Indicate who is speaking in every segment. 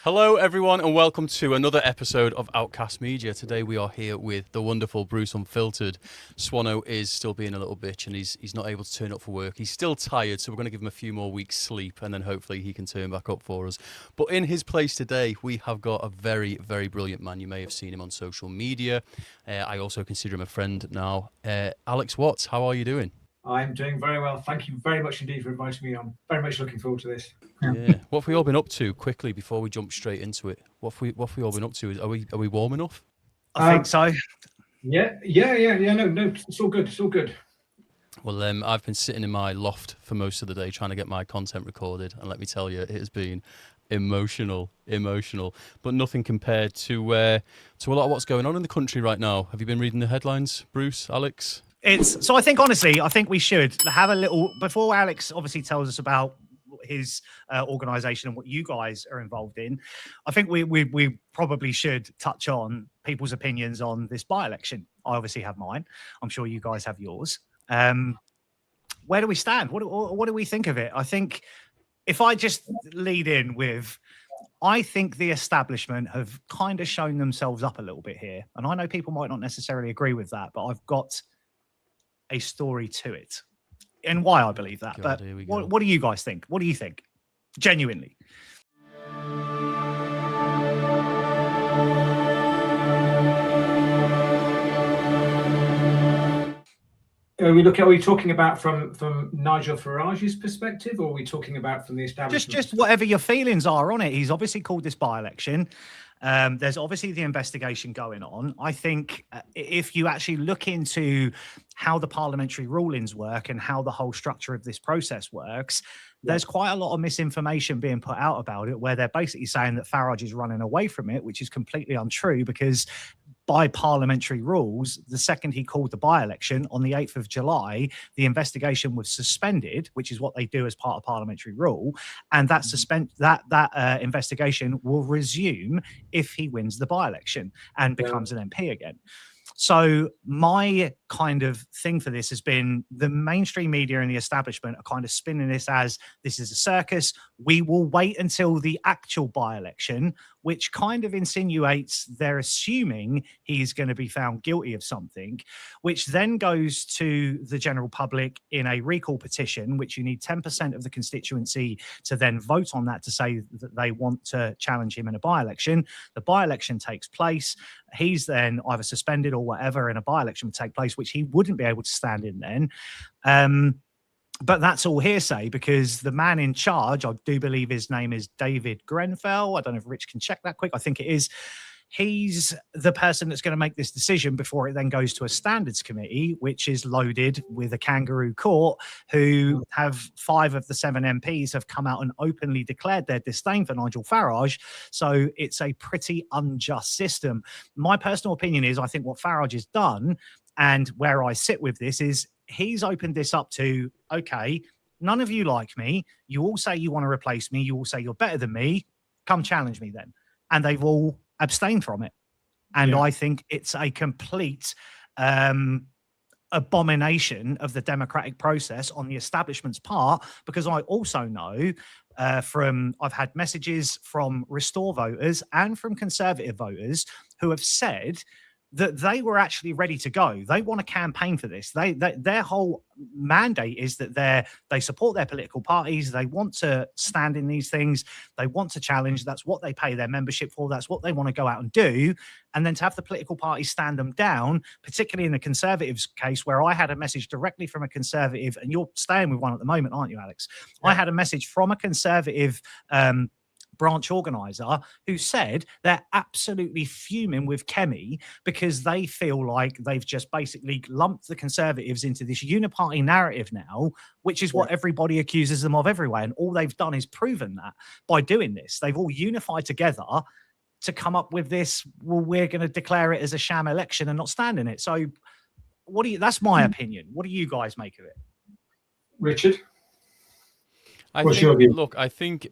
Speaker 1: Hello, everyone, and welcome to another episode of Outcast Media. Today we are here with the wonderful Bruce Unfiltered. Swano is still being a little bitch, and he's not able to turn up for work. He's still tired, so we're going to give him a few more weeks' sleep, and then hopefully he can turn back up for us. But in his place today, we have got a very, very brilliant man. You may have seen him on social media. I also consider him a friend now. Alex Watts, how are you doing?
Speaker 2: I'm doing very well. Thank you very much indeed for inviting me on. Very much looking forward to this.
Speaker 1: Yeah. What have we all been up to quickly before we jump straight into it? What have we all been up to? Are we warm enough?
Speaker 3: I think so.
Speaker 2: Yeah. No, it's all good. It's all good.
Speaker 1: Well, I've been sitting in my loft for most of the day trying to get my content recorded, and let me tell you, it has been emotional, but nothing compared to a lot of what's going on in the country right now. Have you been reading the headlines, Bruce, Alex?
Speaker 3: So I think, honestly, I think we should have a little, before Alex obviously tells us about his organisation and what you guys are involved in, I think we probably should touch on people's opinions on this by-election. I obviously have mine. I'm sure you guys have yours. Where do we stand? What do we think of it? I think if I just lead in with, I think the establishment have kind of shown themselves up a little bit here. And I know people might not necessarily agree with that, but I've got a story to it and why I believe that.
Speaker 1: God,
Speaker 3: but what do you guys think? What do you think? Genuinely.
Speaker 2: Are we talking about from Nigel Farage's perspective, or are we talking about from the establishment?
Speaker 3: Just whatever your feelings are on it. He's obviously called this by-election. There's obviously the investigation going on. I think if you actually look into how the parliamentary rulings work and how the whole structure of this process works, there's quite a lot of misinformation being put out about it, where they're basically saying that Farage is running away from it, which is completely untrue, because by parliamentary rules, the second he called the by-election on the 8th of July, the investigation was suspended, which is what they do as part of parliamentary rule. And that investigation will resume if he wins the by-election and becomes an MP again. So my kind of thing for this has been the mainstream media and the establishment are kind of spinning this as this is a circus. We will wait until the actual by-election, which kind of insinuates they're assuming he's going to be found guilty of something, which then goes to the general public in a recall petition, which you need 10% of the constituency to then vote on that to say that they want to challenge him in a by-election. The by-election takes place. He's then either suspended or whatever, and a by-election would take place, which he wouldn't be able to stand in then. But that's all hearsay, because the man in charge, I do believe his name is David Grenfell. I don't know if Rich can check that quick. I think it is. He's the person that's going to make this decision before it then goes to a standards committee, which is loaded with a kangaroo court, who have 5 of the 7 MPs have come out and openly declared their disdain for Nigel Farage. So it's a pretty unjust system. My personal opinion is I think what Farage has done, and where I sit with this, is he's opened this up to, okay, none of you like me. You all say you want to replace me. You all say you're better than me. Come challenge me then. And they've all abstained from it. And I think it's a complete abomination of the democratic process on the establishment's part, because I also know I've had messages from Restore voters and from Conservative voters who have said that they were actually ready to go. They want to campaign for this. Their whole mandate is that they support their political parties. They want to stand in these things. They want to challenge. That's what they pay their membership for. That's what they want to go out and do. And then to have the political parties stand them down, particularly in the Conservatives case, where I had a message directly from a Conservative, and you're staying with one at the moment, aren't you, Alex? Yeah. I had a message from a Conservative branch organizer who said they're absolutely fuming with Kemi because they feel like they've just basically lumped the Conservatives into this uniparty narrative now, which is what everybody accuses them of everywhere. And all they've done is proven that by doing this. They've all unified together to come up with this, well, we're going to declare it as a sham election and not stand in it. So that's my opinion. What do you guys make of it?
Speaker 2: Richard?
Speaker 1: I think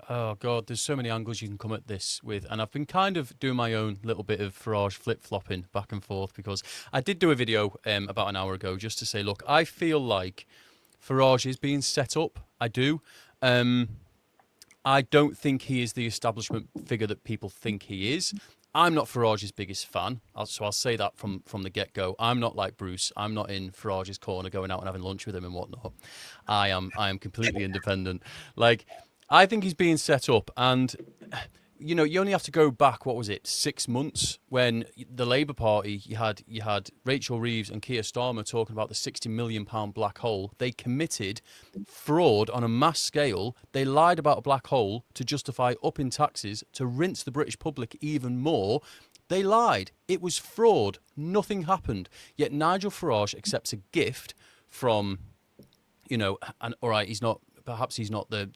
Speaker 1: oh God, there's so many angles you can come at this with, and I've been kind of doing my own little bit of Farage flip-flopping back and forth, because I did do a video about an hour ago just to say, look, I feel like Farage is being set up. I do. I don't think he is the establishment figure that people think he is. I'm not Farage's biggest fan, so I'll say that from the get-go. I'm not like Bruce. I'm not in Farage's corner going out and having lunch with him and whatnot. I am completely independent. Like, I think he's being set up, and you know, you only have to go back, what was it, 6 months, when the Labour Party, you had Rachel Reeves and Keir Starmer talking about the £60 million black hole. They committed fraud on a mass scale. They lied about a black hole to justify upping taxes to rinse the British public even more. They lied. It was fraud. Nothing happened. Yet Nigel Farage accepts a gift from, you know, and all right, perhaps he's not the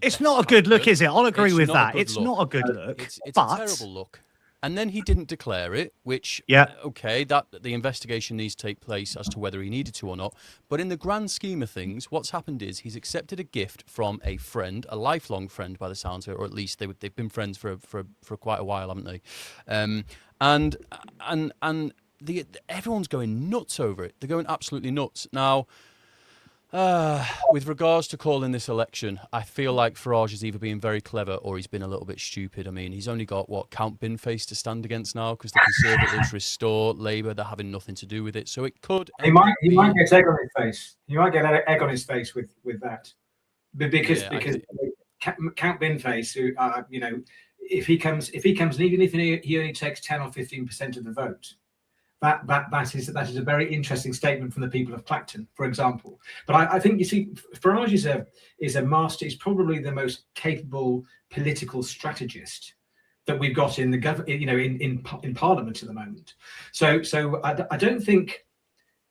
Speaker 3: it's not a good look, is it? I'll agree with that. It's
Speaker 1: look.
Speaker 3: not a good look.
Speaker 1: It's
Speaker 3: but...
Speaker 1: a terrible look. And then he didn't declare it, which, okay, that the investigation needs to take place as to whether he needed to or not. But in the grand scheme of things, what's happened is he's accepted a gift from a friend, a lifelong friend by the sounds of it, or at least they've been friends for quite a while, haven't they? And everyone's going nuts over it. They're going absolutely nuts. Now, with regards to calling this election, I feel like Farage is either being very clever or he's been a little bit stupid. I mean, he's only got, Count Binface to stand against now because the Conservatives restore Labour. They're having nothing to do with it. So it could...
Speaker 2: He might get egg on his face. He might get egg on his face with that. Because Count Binface, who, you know, if he comes, and even if he only takes 10 or 15% of the vote, that is a very interesting statement from the people of Clacton, for example. But I think, you see, Farage is a master. He's probably the most capable political strategist that we've got in the in Parliament at the moment. So I don't think,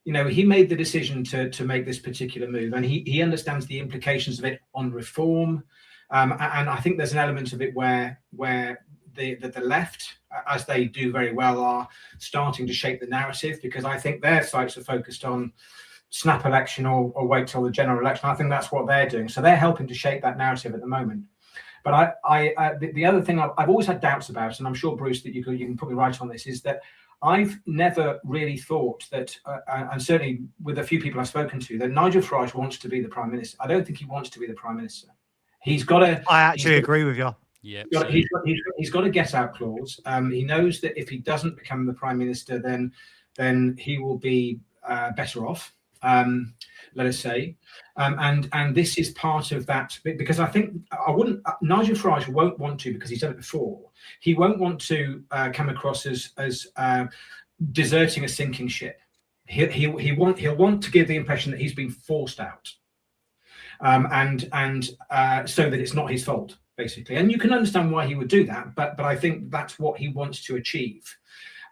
Speaker 2: you know, he made the decision to make this particular move, and he understands the implications of it on reform. And I think there's an element of it where the left, as they do very well, are starting to shape the narrative, because I think their sights are focused on snap election or wait till the general election. I think that's what they're doing. So they're helping to shape that narrative at the moment. But the other thing I've always had doubts about, and I'm sure, Bruce, that you can put me right on this, is that I've never really thought that, and certainly with a few people I've spoken to, that Nigel Farage wants to be the Prime Minister. I don't think he wants to be the Prime Minister. He's got to...
Speaker 3: I actually agree with you.
Speaker 1: Yeah,
Speaker 2: he's got a get-out clause. He knows that if he doesn't become the Prime Minister, then he will be better off, let us say. And this is part of that, because I think Nigel Farage won't want to, because he's done it before. He won't want to come across as deserting a sinking ship. He'll want to give the impression that he's been forced out, and so that it's not his fault, basically. And you can understand why he would do that, but I think that's what he wants to achieve.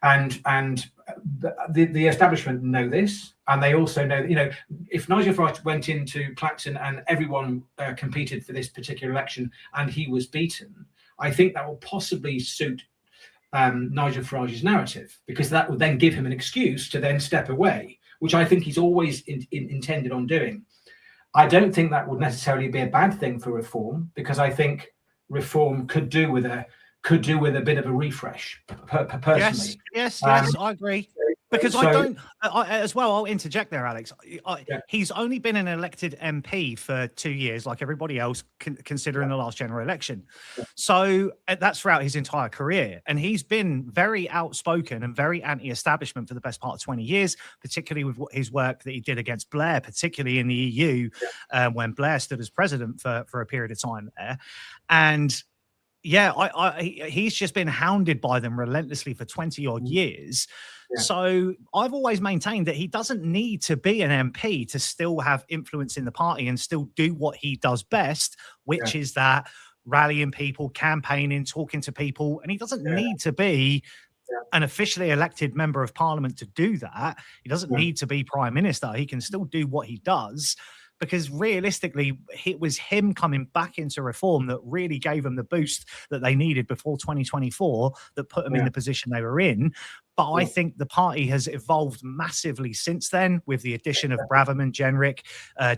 Speaker 2: And the establishment know this, and they also know that, you know, if Nigel Farage went into Clacton and everyone competed for this particular election and he was beaten, I think that will possibly suit Nigel Farage's narrative, because that would then give him an excuse to then step away, which I think he's always intended on doing. I don't think that would necessarily be a bad thing for reform, because I think reform could do with a bit of a refresh, personally.
Speaker 3: Yes, I agree. Because I'll interject there, Alex. He's only been an elected MP for 2 years, like everybody else, considering the last general election. Yeah. So that's throughout his entire career. And he's been very outspoken and very anti-establishment for the best part of 20 years, particularly with his work that he did against Blair, particularly in the EU, when Blair stood as president for a period of time there. And he's just been hounded by them relentlessly for 20 odd years. Yeah. So I've always maintained that he doesn't need to be an MP to still have influence in the party and still do what he does best, which is that rallying people, campaigning, talking to people. And he doesn't need to be an officially elected member of parliament to do that. He doesn't need to be prime minister. He can still do what he does. Because realistically, it was him coming back into reform that really gave them the boost that they needed before 2024, that put them in the position they were in. But I think the party has evolved massively since then, with the addition of Braverman, Jenrick,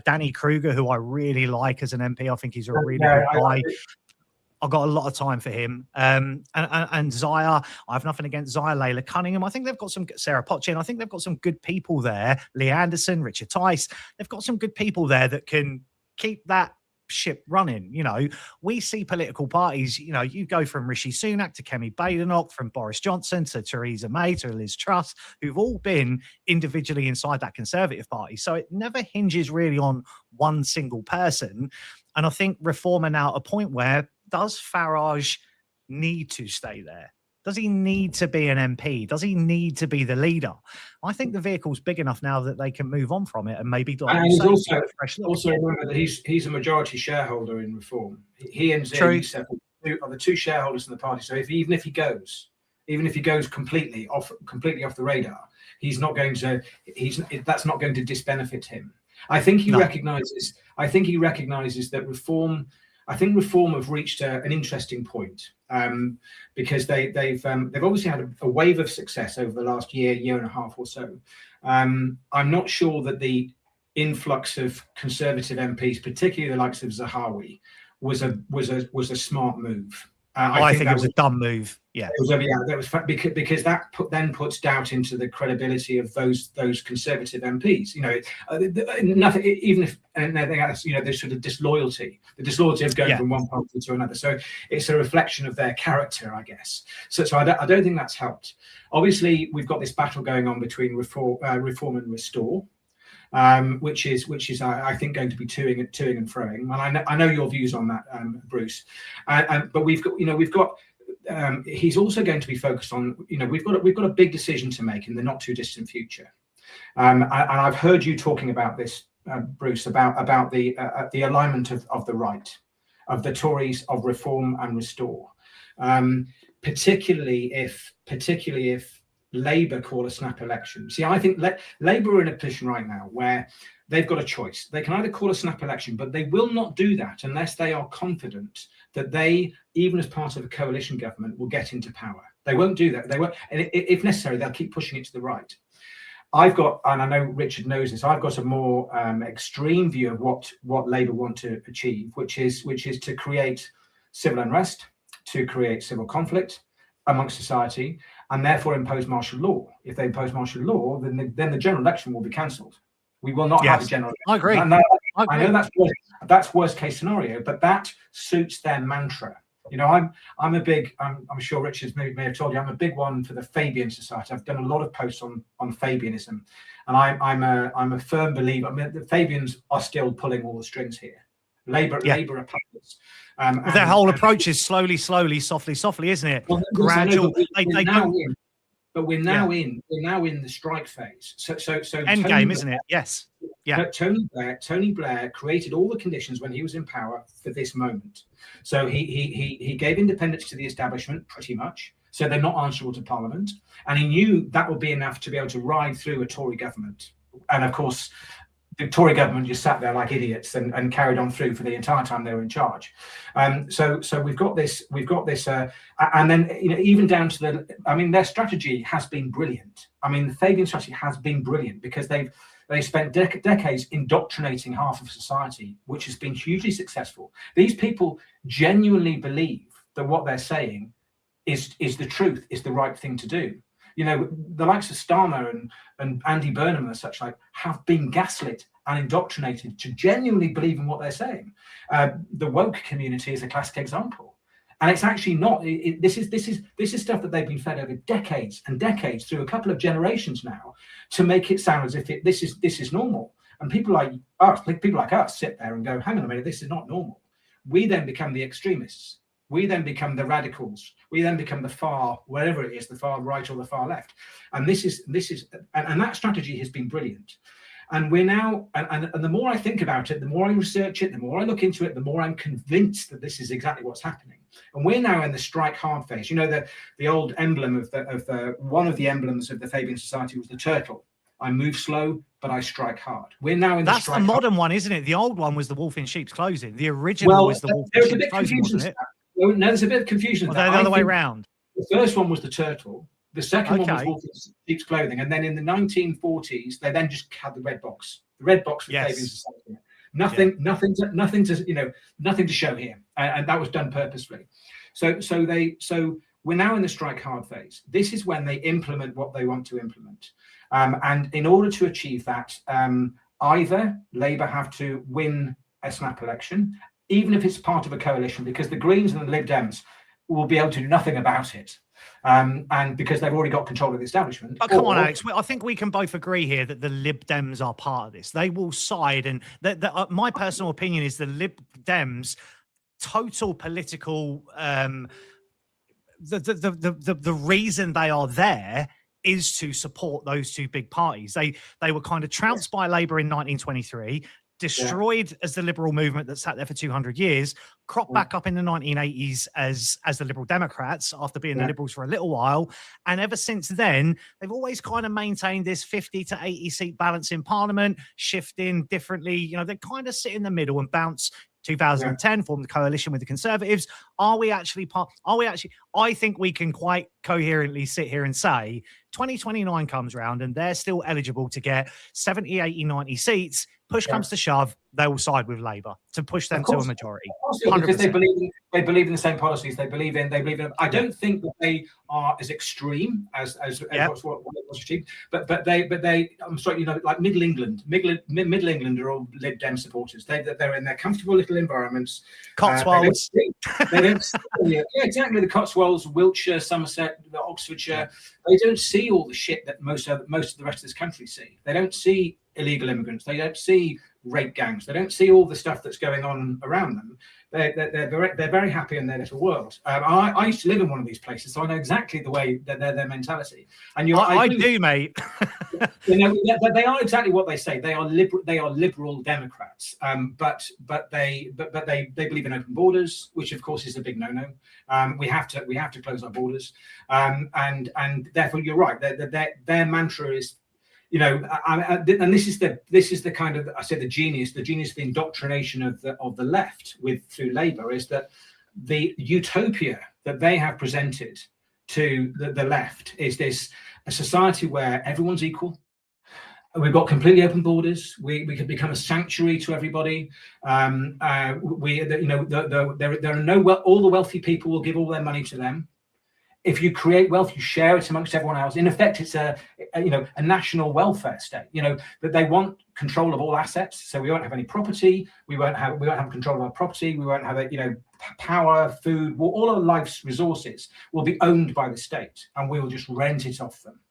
Speaker 3: Danny Kruger, who I really like as an MP. I think he's a really good guy. I've got a lot of time for him. And Zaya, I have nothing against Zaya, Layla Cunningham. I think they've got some, Sarah Potchin, I think they've got some good people there. Lee Anderson, Richard Tice. They've got some good people there that can keep that ship running. You know, we see political parties, you know, you go from Rishi Sunak to Kemi Badenoch, from Boris Johnson to Theresa May to Liz Truss, who've all been individually inside that Conservative Party. So it never hinges really on one single person. And I think Reform are now at a point where, does Farage need to stay there? Does he need to be an MP? Does he need to be the leader? I think the vehicle's big enough now that they can move on from it and maybe
Speaker 2: and also remember that he's a majority shareholder in Reform. He and Zé are the two shareholders in the party. So even if he goes completely off the radar, he's not going to. That's not going to disbenefit him. I think he recognizes that Reform. I think Reform have reached an interesting point because they've obviously had a wave of success over the last year and a half or so. I'm not sure that the influx of Conservative MPs, particularly the likes of Zahawi, was a smart move.
Speaker 3: I think it was a dumb move. Yeah,
Speaker 2: that was because that then puts doubt into the credibility of those Conservative MPs. You know, nothing. Even if anything else, you know, there's sort of disloyalty, the disloyalty of going from one party to another. So it's a reflection of their character, I guess. So I don't think that's helped. Obviously, we've got this battle going on between Reform and Restore. Which is I think going to be toing and froing. And I know your views on that, Bruce. But we've got he's also going to be focused on, you know, we've got a big decision to make in the not too distant future. And I've heard you talking about this, Bruce, about the alignment of the right, of the Tories, of Reform and Restore, particularly if Labour call a snap election. See, I think Labour are in a position right now where they've got a choice. They can either call a snap election, but they will not do that unless they are confident that they, even as part of a coalition government, will get into power. They won't do that. They won't, and if necessary, they'll keep pushing it to the right. I've got, and I know Richard knows this, I've got a more extreme view of what Labour want to achieve, which is to create civil unrest, to create civil conflict amongst society, and therefore impose martial law. If they impose martial law, then the general election will be cancelled. We will not have a general election.
Speaker 3: I agree.
Speaker 2: I know that's worst case scenario, but that suits their mantra. You know, I'm sure Richard may have told you, I'm a big one for the Fabian Society. I've done a lot of posts on Fabianism, and I'm a firm believer. I mean, the Fabians are still pulling all the strings here. Labour are puppets.
Speaker 3: Their whole approach is slowly, softly, isn't it?
Speaker 2: Well,
Speaker 3: gradual.
Speaker 2: But we're now in the strike phase. So
Speaker 3: end game, isn't it? Yes. Yeah.
Speaker 2: Tony Blair created all the conditions when he was in power for this moment. So he gave independence to the establishment pretty much. So they're not answerable to Parliament, and he knew that would be enough to be able to ride through a Tory government. And of course, the Tory government just sat there like idiots and carried on through for the entire time they were in charge. So we've got this, and then, you know, even down to their strategy has been brilliant. I mean, the Fabian strategy has been brilliant because they spent decades indoctrinating half of society, which has been hugely successful. These people genuinely believe that what they're saying is the truth, is the right thing to do. You know, the likes of Starmer and Andy Burnham and such like have been gaslit and indoctrinated to genuinely believe in what they're saying. The woke community is a classic example, and it's actually not. This is stuff that they've been fed over decades and decades through a couple of generations now to make it sound as if this is normal. And people like us sit there and go, hang on a minute, this is not normal. We then become the extremists. We then become the radicals. We then become the far, wherever it is, the far right or the far left. And this is that strategy has been brilliant. And we're now, and the more I think about it, the more I research it, the more I look into it, the more I'm convinced that this is exactly what's happening. And we're now in the strike hard phase. You know, the old emblem of one of the emblems of the Fabian Society was the turtle. I move slow, but I strike hard. We're now in the strike.
Speaker 3: That's the modern one, isn't it? The old one was the wolf in sheep's clothing. The original was the wolf in sheep's clothing, wasn't it?
Speaker 2: No, there's a bit of confusion.
Speaker 3: The other way around.
Speaker 2: The first one was the turtle. The second one was wolf in sheep's clothing. And then in the 1940s, they then just had the red box. The red box for Fabian Society. Nothing to show here. And that was done purposefully. So we're now in the strike hard phase. This is when they implement what they want to implement. And in order to achieve that, either Labour have to win a snap election, even if it's part of a coalition, because the Greens and the Lib Dems will be able to do nothing about it. And because they've already got control of the establishment.
Speaker 3: But come on, Alex, I think we can both agree here that the Lib Dems are part of this. They will side, and my personal opinion is the Lib Dems' total political the reason they are there is to support those two big parties. They were kind of trounced by Labour in 1923. Destroyed as the liberal movement that sat there for 200 years, cropped back up in the 1980s as the Liberal Democrats after being the Liberals for a little while. And ever since then, they've always kind of maintained this 50 to 80 seat balance in Parliament, shifting differently. You know, they kind of sit in the middle and bounce. 2010 formed a coalition with the Conservatives. Are we actually I think we can quite coherently sit here and say 2029 comes round and they're still eligible to get 70, 80, 90 seats. Push comes to shove, they will side with Labour to push them to a majority.
Speaker 2: Because they believe in the same policies. They believe in. I don't think that they are as extreme as what's achieved. But they. I'm sorry. You know, like Middle England are all Lib Dem supporters. They're in their comfortable little environments.
Speaker 3: Cotswolds.
Speaker 2: They don't see, exactly. The Cotswolds, Wiltshire, Somerset, Oxfordshire. They don't see all the shit that most of the rest of this country see. They don't see illegal immigrants. They don't see rape gangs. They don't see all the stuff that's going on around them. They're very happy in their little world. I used to live in one of these places, so I know exactly the way that their mentality. And
Speaker 3: I do, mate.
Speaker 2: You know, they are exactly what they say. They are liberal. They are liberal Democrats. But they believe in open borders, which of course is a big no-no. We have to close our borders. And therefore you're right. Their mantra is, you know, and this is the kind of, I say, the genius, the indoctrination of the left through Labour is that the utopia that they have presented to the left is a society where everyone's equal. We've got completely open borders. We can become a sanctuary to everybody. There are all the wealthy people will give all their money to them. If you create wealth, you share it amongst everyone else. In effect, it's a national welfare state. You know, that they want control of all assets, so we won't have any property. We won't have control of our property. We won't have power, food. All our life's resources will be owned by the state, and we will just rent it off them.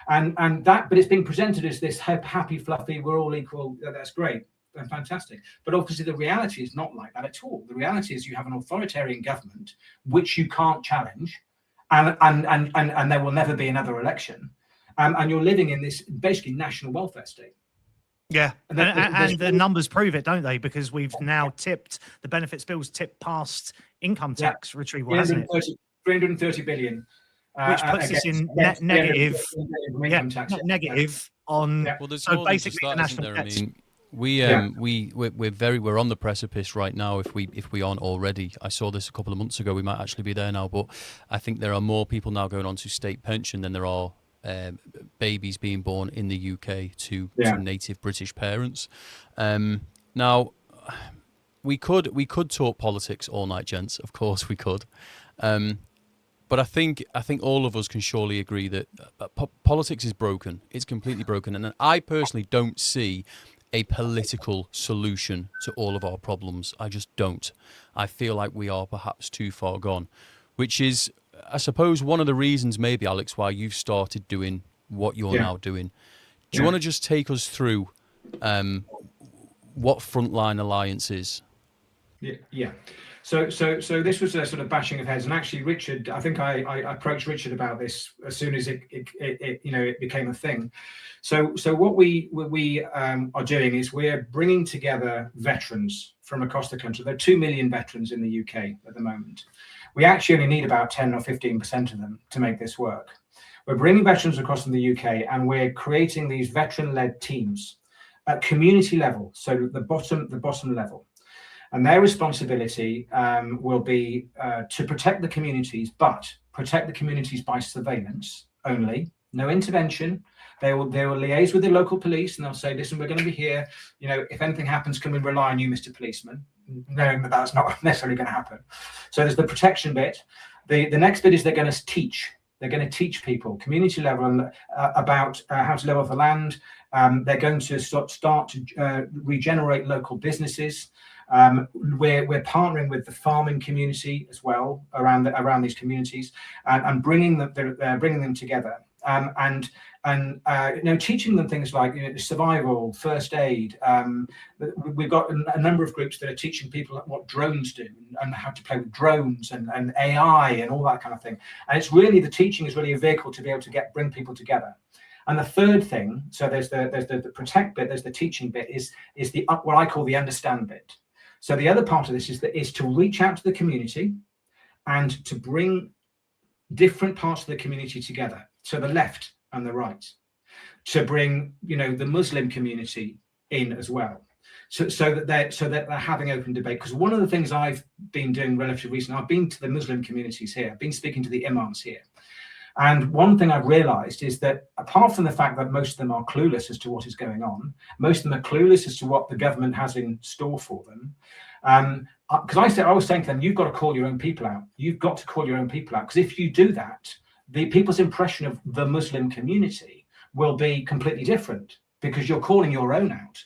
Speaker 2: But it's being presented as this happy, fluffy. We're all equal. That's great and fantastic. But obviously, the reality is not like that at all. The reality is you have an authoritarian government which you can't challenge. And there will never be another election, and you're living in this basically national welfare state.
Speaker 3: Yeah, and the numbers prove it, don't they? Because we've now tipped the benefits bills past income tax retrieval, hasn't it?
Speaker 2: 330 billion,
Speaker 3: which puts us in negative. Negative on.
Speaker 1: Yeah. Well,
Speaker 3: so basically, the national debt.
Speaker 1: I mean, we're on the precipice right now. If we aren't already, I saw this a couple of months ago. We might actually be there now, but I think there are more people now going on to state pension than there are babies being born in the UK to native British parents. Now, we could talk politics all night, gents. Of course, we could. But I think all of us can surely agree that politics is broken. It's completely broken, and I personally don't see a political solution to all of our problems. I just don't. I feel like we are perhaps too far gone, which is, I suppose, one of the reasons maybe, Alex, why you've started doing what you're now doing. Do you want to just take us through what Frontline Alliance is?
Speaker 2: Yeah. So this was a sort of bashing of heads, and actually, Richard, I think I approached Richard about this as soon as it became a thing. So what we are doing is we're bringing together veterans from across the country. There are 2 million veterans in the UK at the moment. We actually only need about 10 or 15% of them to make this work. We're bringing veterans across from the UK, and we're creating these veteran-led teams at community level, so the bottom level. And their responsibility will be to protect the communities, but protect the communities by surveillance only, no intervention. They will liaise with the local police, and they'll say, listen, we're going to be here. You know, if anything happens, can we rely on you, Mr. Policeman? Knowing that that's not necessarily going to happen. So there's the protection bit. The next bit is they're going to teach. They're going to teach people, community level, about how to live off the land. They're going to start to regenerate local businesses. We're partnering with the farming community as well around these communities, and bringing them together, and teaching them things like survival, first aid. We've got a number of groups that are teaching people what drones do and how to play with drones and AI and all that kind of thing. And it's really, the teaching is really a vehicle to be able to bring people together. And the third thing, so there's the protect bit, there's the teaching bit, is the what I call the understand bit. So the other part of this is to reach out to the community and to bring different parts of the community together. So the left and the right, to bring the Muslim community in as well, so that they're having open debate. Because one of the things I've been doing relatively recently, I've been to the Muslim communities here, I've been speaking to the imams here. And one thing I've realized is that apart from the fact that most of them are clueless as to what is going on, most of them are clueless as to what the government has in store for them. Because I was saying to them, you've got to call your own people out. You've got to call your own people out. Because if you do that, the people's impression of the Muslim community will be completely different, because you're calling your own out.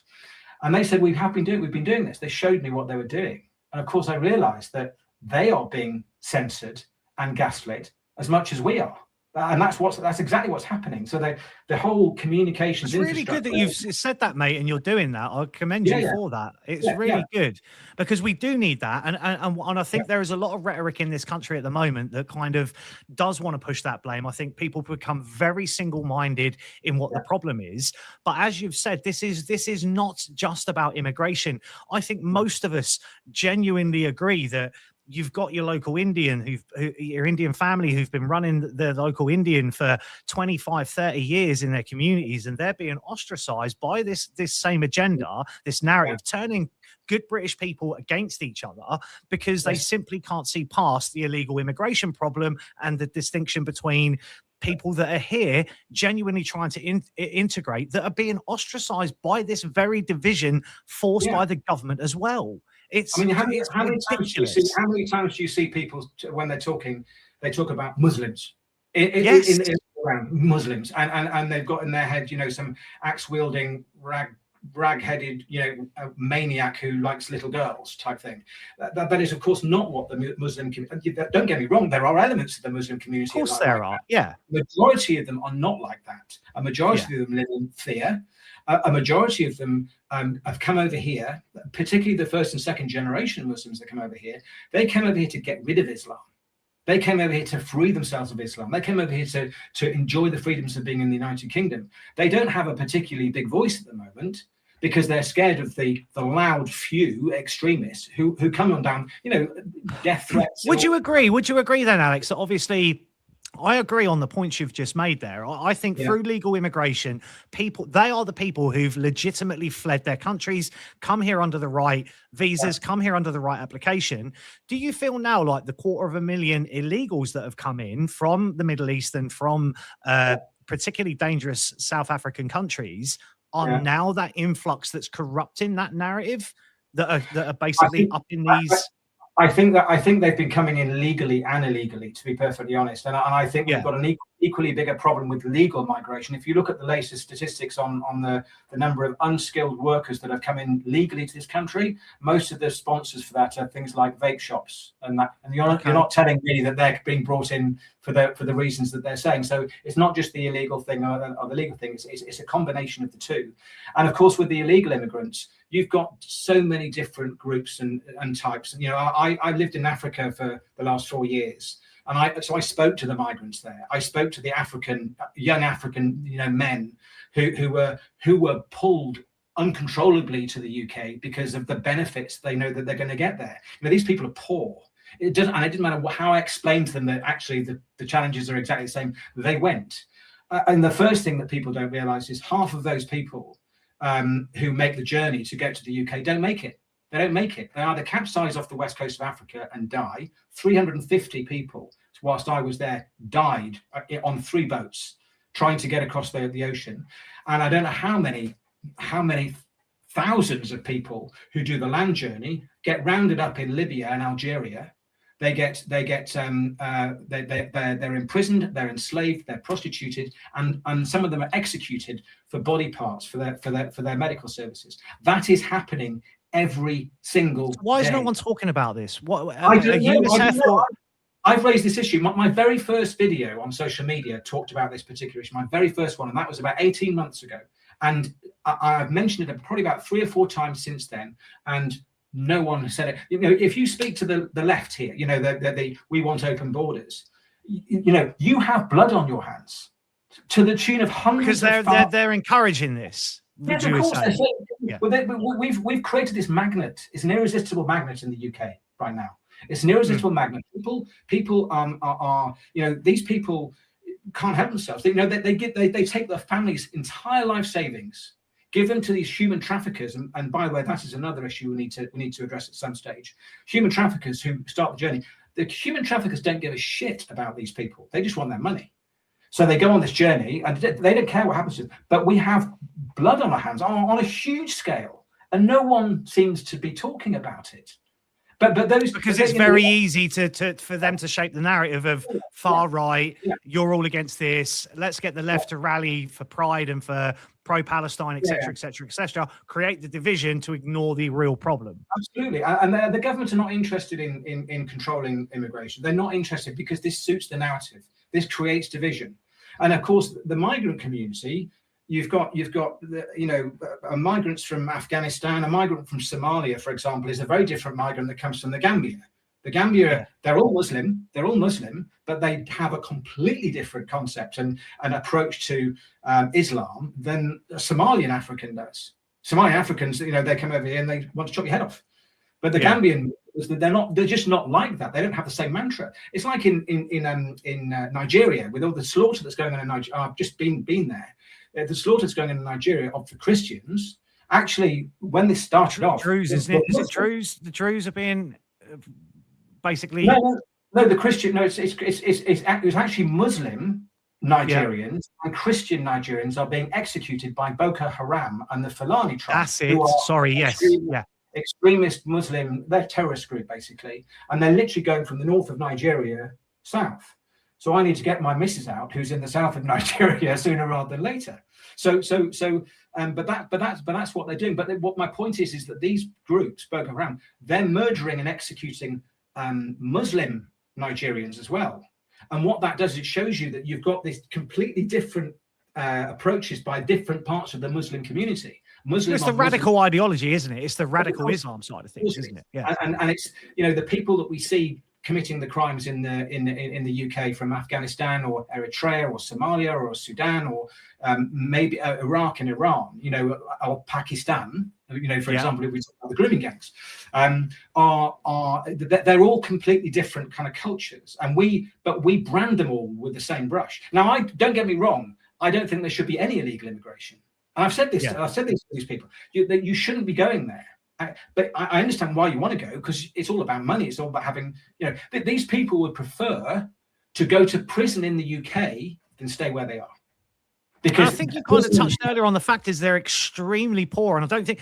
Speaker 2: And they said, we've been doing this. They showed me what they were doing. And of course, I realized that they are being censored and gaslit as much as we are. And that's exactly what's happening. So the whole communications.
Speaker 3: It's really good that you've said that, mate, and you're doing that. I commend you for that. It's really good, because we do need that. And I think there is a lot of rhetoric in this country at the moment that kind of does want to push that blame. I think people become very single-minded in what the problem is. But as you've said, this is not just about immigration. I think most of us genuinely agree that you've got your local Indian, your Indian family who've been running the local Indian for 25, 30 years in their communities, and they're being ostracized by this same agenda, this narrative, turning good British people against each other because they simply can't see past the illegal immigration problem and the distinction between people that are here genuinely trying to integrate, that are being ostracized by this very division forced by the government as well. How many times
Speaker 2: do you see people when they're talking, they talk about Muslims around Muslims, and they've got in their head, some axe wielding rag-headed, maniac who likes little girls type thing. That is, of course, not what the Muslim community. Don't get me wrong, there are elements of the Muslim community.
Speaker 3: Of course, there are. Yeah,
Speaker 2: the majority of them are not like that. A majority of them live in fear. A majority of them have come over here, particularly the first and second generation Muslims that come over here. They came over here to get rid of Islam. They came over here to free themselves of Islam. They came over here to enjoy the freedoms of being in the United Kingdom. They don't have a particularly big voice at the moment because they're scared of the loud few extremists who come on down, death threats.
Speaker 3: Would you agree then, Alex, that obviously I agree on the points you've just made there. I think through legal immigration, they are the people who've legitimately fled their countries, come here under the right visas, come here under the right application. Do you feel now like the 250,000 illegals that have come in from the Middle East and from particularly dangerous South African countries are now that influx that's corrupting that narrative, that are basically up in these...
Speaker 2: I think they've been coming in legally and illegally, to be perfectly honest. And I think we've got an equally bigger problem with legal migration. If you look at the latest statistics on the number of unskilled workers that have come in legally to this country, most of the sponsors for that are things like vape shops and that. And you're not telling me that they're being brought in for the reasons that they're saying. So it's not just the illegal thing or the legal thing. It's a combination of the two. And of course, with the illegal immigrants, you've got so many different groups and types. I lived in Africa for the last 4 years, and I spoke to the migrants there. I spoke to the young African men who were pulled uncontrollably to the UK because of the benefits they know that they're going to get there. These people are poor. It didn't matter how I explained to them that actually the challenges are exactly the same. They went, and the first thing that people don't realise is half of those people who make the journey to get to the UK don't make it. They don't make it. They either capsize off the west coast of Africa and die. 350 people, whilst I was there, died on 3 boats trying to get across the ocean. And I don't know how many thousands of people who do the land journey get rounded up in Libya and Algeria. They're imprisoned, they're enslaved, they're prostituted, and some of them are executed for body parts for their medical services. That is happening every single
Speaker 3: Why is
Speaker 2: day.
Speaker 3: no one talking about this? What
Speaker 2: I don't know.
Speaker 3: UNICEF or
Speaker 2: I've raised this issue. My very first video on social media talked about this particular issue. My very first one, and that was about 18 months ago. And I've mentioned it probably about 3 or 4 times since then, and no one has said it. You know, if you speak to the left here, you know, the we want open borders. You know, you have blood on your hands to the tune of hundreds.
Speaker 3: Because they're encouraging this.
Speaker 2: Yes, of course.
Speaker 3: Yeah.
Speaker 2: Well, we've created this magnet. It's an irresistible magnet in the UK right now. It's an irresistible magnet. People are you know, these people can't help themselves. They take their family's entire life savings, give them to these human traffickers, and by the way, that is another issue we need to address at some stage. Human traffickers who start the journey. The human traffickers don't give a shit about these people. They just want their money. So they go on this journey, and they don't care what happens to them. But we have blood on our hands on a huge scale, and no one seems to be talking about it. But those,
Speaker 3: because it's very easy for them to shape the narrative of far right. Yeah. You're all against this. Let's get the left to rally for pride and for pro-Palestine, etc., etc., etc. Create the division to ignore the real problem.
Speaker 2: Absolutely, and the government are not interested in controlling immigration. They're not interested because this suits the narrative. This creates division, and of course, the migrant community. You've got migrants from Afghanistan. A migrant from Somalia, for example, is a very different migrant that comes from the Gambia. The Gambia, they're all Muslim, but they have a completely different concept and approach to Islam than a Somalian African does. Somalian Africans, you know, they come over here and they want to chop your head off. But the Gambian, they're just not like that. They don't have the same mantra. It's like in Nigeria, with all the slaughter that's going on in Nigeria. I've just been there. The slaughter that's going on in Nigeria of the Christians. Actually, when this started off,
Speaker 3: Druze, isn't it? Is it Druze? The Druze are being basically
Speaker 2: no, the Christian. No, it was actually Muslim Nigerians and Christian Nigerians are being executed by Boko Haram and the Fulani tribe.
Speaker 3: That's it. Sorry, yes,
Speaker 2: extremist Muslim. They're a terrorist group basically, and they're literally going from the north of Nigeria south. So I need to get my missus out, who's in the south of Nigeria, sooner rather than later. But that's what they're doing. But what my point is that these groups, Boko Haram, they're murdering and executing Muslim Nigerians as well. And what that does, it shows you that you've got this completely different approaches by different parts of the Muslim community.
Speaker 3: It's the radical ideology, isn't it? It's the radical Islam side of things, isn't it? Yeah.
Speaker 2: And it's, you know, the people that we see committing the crimes in the UK from Afghanistan or Eritrea or Somalia or Sudan or maybe Iraq and Iran, you know, or Pakistan, you know, for example, if we talk about the grooming gangs, they're all completely different kind of cultures, but we brand them all with the same brush. Now, don't get me wrong, I don't think there should be any illegal immigration, and I've said this. I've said this to these people that you shouldn't be going there. But I understand why you want to go, because it's all about money. It's all about having, you know, these people would prefer to go to prison in the UK than stay where they are. Because
Speaker 3: I think you kind of touched earlier on the fact is they're extremely poor. And I don't think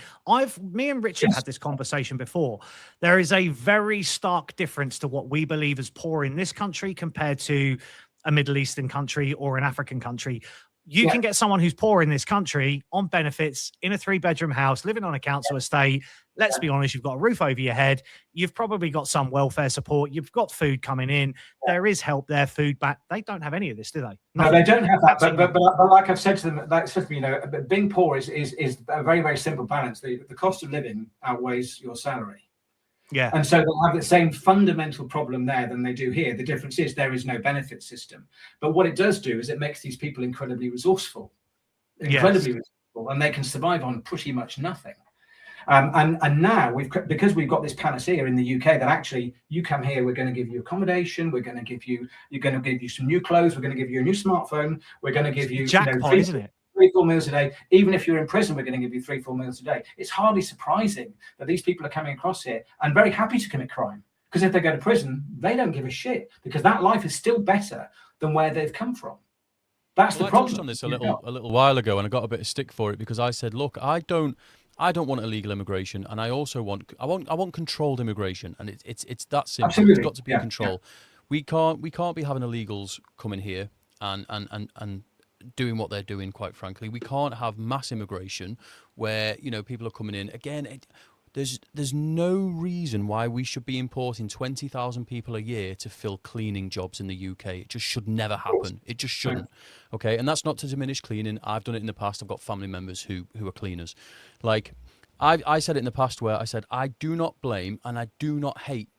Speaker 3: me and Richard had this conversation before. There is a very stark difference to what we believe as poor in this country compared to a Middle Eastern country or an African country. You can get someone who's poor in this country on benefits in a 3-bedroom house, living on a council estate. Let's be honest, you've got a roof over your head. You've probably got some welfare support. You've got food coming in. There is help there, food back. They don't have any of this, do they?
Speaker 2: No, they don't have that. But like I've said to them, you know, being poor is a very, very simple balance. The cost of living outweighs your salary.
Speaker 3: Yeah.
Speaker 2: And so they'll have the same fundamental problem there than they do here. The difference is there is no benefit system. But what it does do is it makes these people incredibly resourceful, resourceful, and they can survive on pretty much nothing. And now because we've got this panacea in the UK that actually you come here, we're going to give you accommodation, you're going to give you some new clothes, we're going to give you a new smartphone, we're going to give you,
Speaker 3: jackpot, isn't it?
Speaker 2: 3-4 meals a day. Even if you're in prison, we're going to give you 3-4 meals a day. It's hardly surprising that these people are coming across here and very happy to commit crime, because if they go to prison, they don't give a shit, because that life is still better than where they've come from. That's the problem.
Speaker 1: I touched on this a little while ago, and I got a bit of stick for it because I said, look, I don't want illegal immigration, and I also want controlled immigration, and it's that simple.
Speaker 2: Absolutely.
Speaker 1: It's got to be in control. We can't be having illegals coming here and doing what they're doing. Quite frankly, we can't have mass immigration where, you know, people are coming in again. There's no reason why we should be importing 20,000 people a year to fill cleaning jobs in the UK. It just should never happen. It just shouldn't. Okay, and that's not to diminish cleaning. I've done it in the past. I've got family members who are cleaners. Like, I said it in the past where I said I do not blame and I do not hate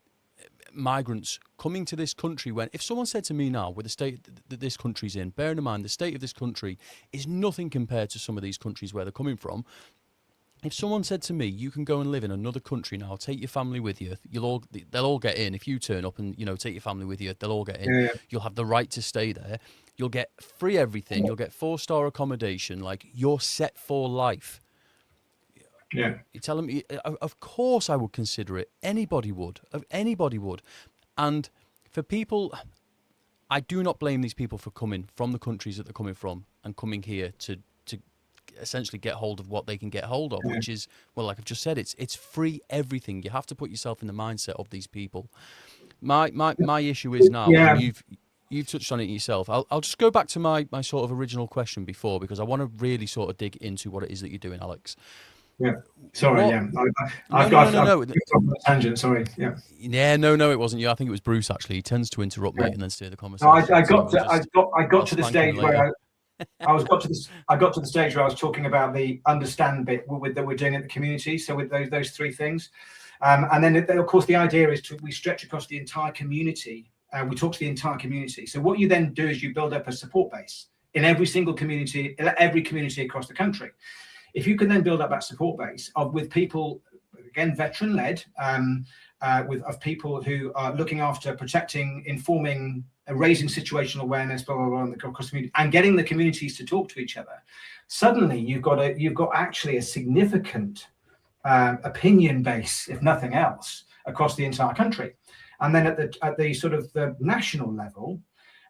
Speaker 1: migrants coming to this country. When if someone said to me now, with the state that this country's in, bearing in mind the state of this country is nothing compared to some of these countries where they're coming from. If someone said to me, you can go and live in another country now, take your family with you, they'll all get in. If you turn up and, take your family with you, they'll all get in. You'll have the right to stay there. You'll get free everything. You'll get 4-star accommodation. Like, you're set for life.
Speaker 2: Yeah.
Speaker 1: You're telling me, of course I would consider it. Anybody would. Anybody would. And for people, I do not blame these people for coming from the countries that they're coming from and coming here to essentially get hold of what they can get hold of, which is, well, like I've just said, it's free everything. You have to put yourself in the mindset of these people. My issue is now, and you've touched on it yourself. I'll just go back to my sort of original question before, because I want to really sort of dig into what it is that you're doing, Alex.
Speaker 2: Yeah. Sorry. I've got a tangent. Sorry. Yeah.
Speaker 1: Yeah. No, it wasn't you. I think it was Bruce. Actually, he tends to interrupt me and then steer the conversation.
Speaker 2: No, I got to the stage where I got to the stage where I was talking about the understand bit that we're doing at the community. So with those three things, and then of course the idea is we stretch across the entire community. We talk to the entire community. So what you then do is you build up a support base in every single community, every community across the country. If you can then build up that support base with people, again, veteran-led, of people who are looking after, protecting, informing, raising situational awareness, blah, blah, blah, across the community, and getting the communities to talk to each other, suddenly you've got actually a significant opinion base, if nothing else, across the entire country. And then at the sort of the national level,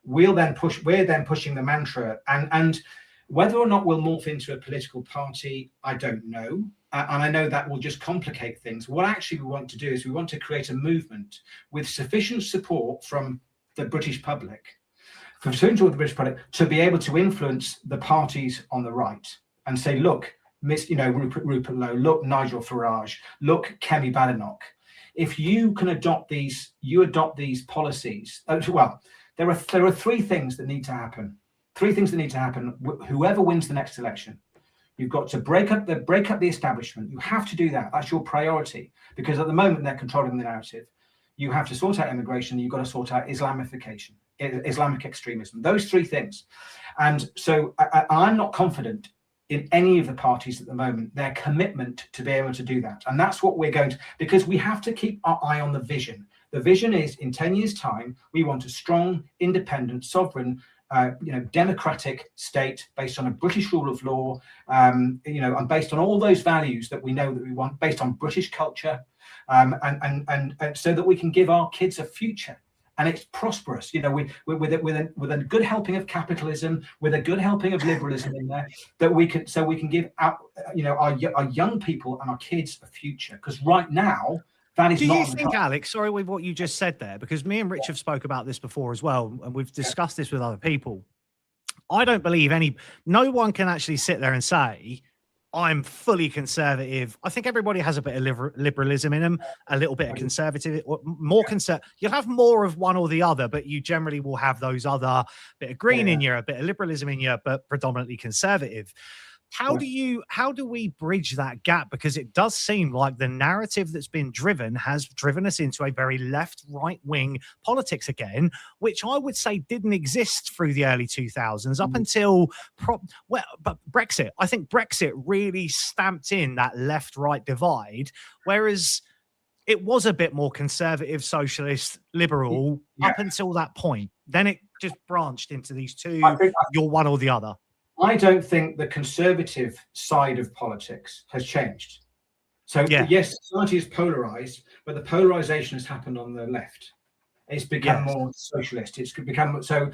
Speaker 2: we're then pushing the mantra, and whether or not we'll morph into a political party, I don't know. And I know that will just complicate things. What actually we want to do is we want to create a movement with sufficient support from the British public, to be able to influence the parties on the right and say, look, Rupert Lowe, look, Nigel Farage, look, Kemi Badenoch. If you can adopt these policies, well, there are three things that need to happen. Whoever wins the next election, you've got to break up the establishment. You have to do that. That's your priority, because at the moment they're controlling the narrative. You have to sort out immigration. You've got to sort out Islamification, Islamic extremism. Those three things. And so I'm not confident in any of the parties at the moment, their commitment to be able to do that. And that's what we're going to, because we have to keep our eye on the vision. The vision is, in 10 years' time, we want a strong, independent, sovereign, democratic state based on a British rule of law, and based on all those values that we know that we want, based on British culture, and so that we can give our kids a future. And it's prosperous, with a good helping of capitalism, with a good helping of liberalism in there, that we can give out, our young people and our kids a future. Because right now, that is
Speaker 3: Do
Speaker 2: not.
Speaker 3: you think, Alex? Sorry, with what you just said there, because me and Rich have spoke about this before as well, and we've discussed this with other people. I don't believe no one can actually sit there and say, I'm fully conservative. I think everybody has a bit of liberalism in them, a little bit of conservative, or more conservative. You'll have more of one or the other, but you generally will have those other bit of green in you, a bit of liberalism in you, but predominantly conservative. How do we bridge that gap? Because it does seem like the narrative that's been driven has driven us into a very left, right wing politics again, which I would say didn't exist through the early 2000s up until but Brexit. I think Brexit really stamped in that left right divide, whereas it was a bit more conservative, socialist, liberal up until that point. Then it just branched into these two, you're one or the other.
Speaker 2: I don't think the conservative side of politics has changed. So yes, society is polarized, but the polarization has happened on the left. It's become more socialist. It's become so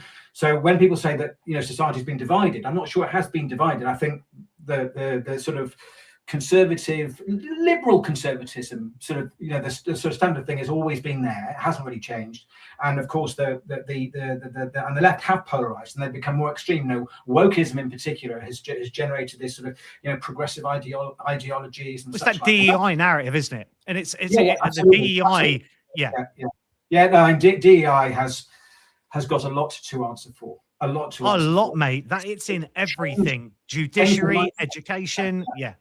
Speaker 2: when people say that society's been divided, I'm not sure it has been divided. I think the sort of conservative, liberal conservatism, sort of, you know, the sort of standard thing has always been there. It hasn't really changed. And of course, the and the left have polarized, and they've become more extreme. You know, wokeism in particular has generated this sort of, you know, progressive ideologies. And
Speaker 3: it's
Speaker 2: such
Speaker 3: that
Speaker 2: like
Speaker 3: DEI narrative, isn't it? And it's the DEI.
Speaker 2: Absolutely. No, and DEI has got a lot to answer for. A lot,
Speaker 3: mate. That it's in everything: judiciary, education. Yeah.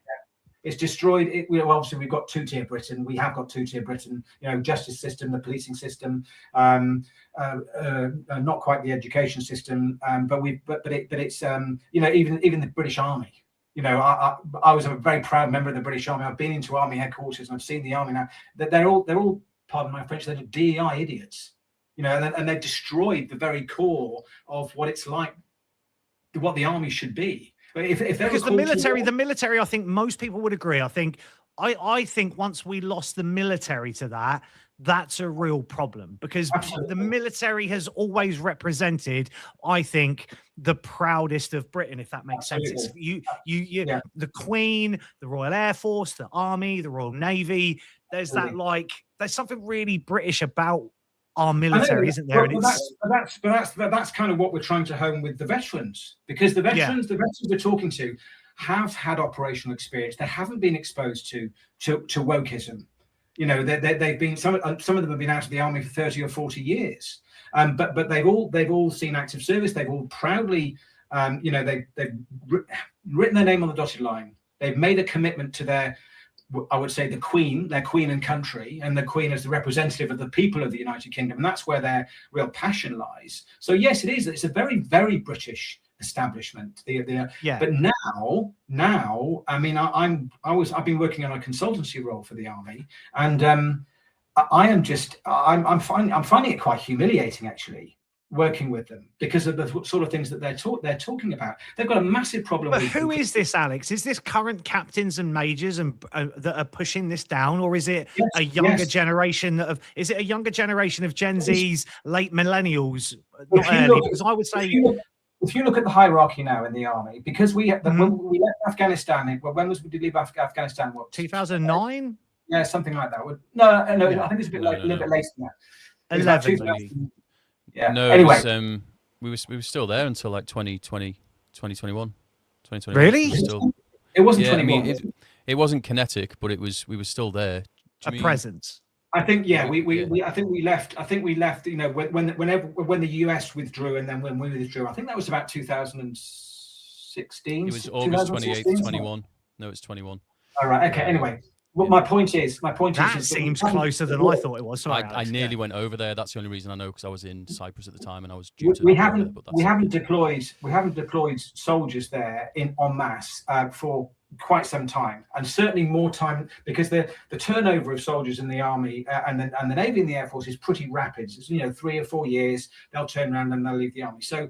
Speaker 2: It's destroyed. Obviously, we've got two-tier Britain. We have got two-tier Britain. You know, justice system, the policing system, not quite the education system, but it's you know, even the British Army. You know, I was a very proud member of the British Army. I've been into Army headquarters and I've seen the Army now. They're all, pardon my French, they're DEI idiots. You know, and they've destroyed the very core of what it's like, what the Army should be.
Speaker 3: Because the military, I think most people would agree. I think once we lost the military to that, that's a real problem, because the military has always represented, I think, the proudest of Britain, if that makes sense. It's the Queen, the Royal Air Force, the Army, the Royal Navy. There's that, like, there's something really British about our military, isn't there?
Speaker 2: But that's kind of what we're trying to hone with the veterans, because the veterans we're talking to have had operational experience. They haven't been exposed to wokeism. You know, they've been, some of them have been out of the Army for 30 or 40 years, but they've all seen active service. They've all proudly, you know, they've written their name on the dotted line. They've made a commitment to their, I would say, their Queen and country, and the Queen as the representative of the people of the United Kingdom. And that's where their real passion lies. So yes, it is. It's a very, very British establishment. But now, I mean, I've been working on a consultancy role for the Army, and I'm finding it quite humiliating, actually, working with them, because of the sort of things that they're talking about. They've got a massive problem.
Speaker 3: But who is this, Alex? Is this current captains and majors and that are pushing this down, or is it a younger generation is it a younger generation of Gen Zs, late millennials? Not early, because I would say,
Speaker 2: if you look at the hierarchy now in the Army, because when we left Afghanistan, when did we leave Afghanistan? What,
Speaker 3: 2009?
Speaker 2: Yeah, something like that. No, I think it's a little bit later than that.
Speaker 3: 11.
Speaker 2: Yeah.
Speaker 1: No,
Speaker 2: anyway,
Speaker 1: we were still there until like 2020, 2021.
Speaker 3: Really?
Speaker 2: It wasn't 21.
Speaker 1: I mean, it wasn't kinetic, but we were still there.
Speaker 3: A presence.
Speaker 2: I think I think we left. You know, when the US withdrew, and then when we withdrew, I think that was about 2016.
Speaker 1: It was August 28th, 21. No, it's 21.
Speaker 2: All right. Okay. Anyway. Well, my point is
Speaker 3: that seems closer than I thought it was. Sorry,
Speaker 1: I nearly went over there. That's the only reason I know, because I was in Cyprus at the time and I was due to.
Speaker 2: We haven't deployed soldiers there en masse for quite some time, and certainly more time, because the turnover of soldiers in the Army and the Navy and the Air Force is pretty rapid. It's, you know, 3 or 4 years they'll turn around and they'll leave the Army. So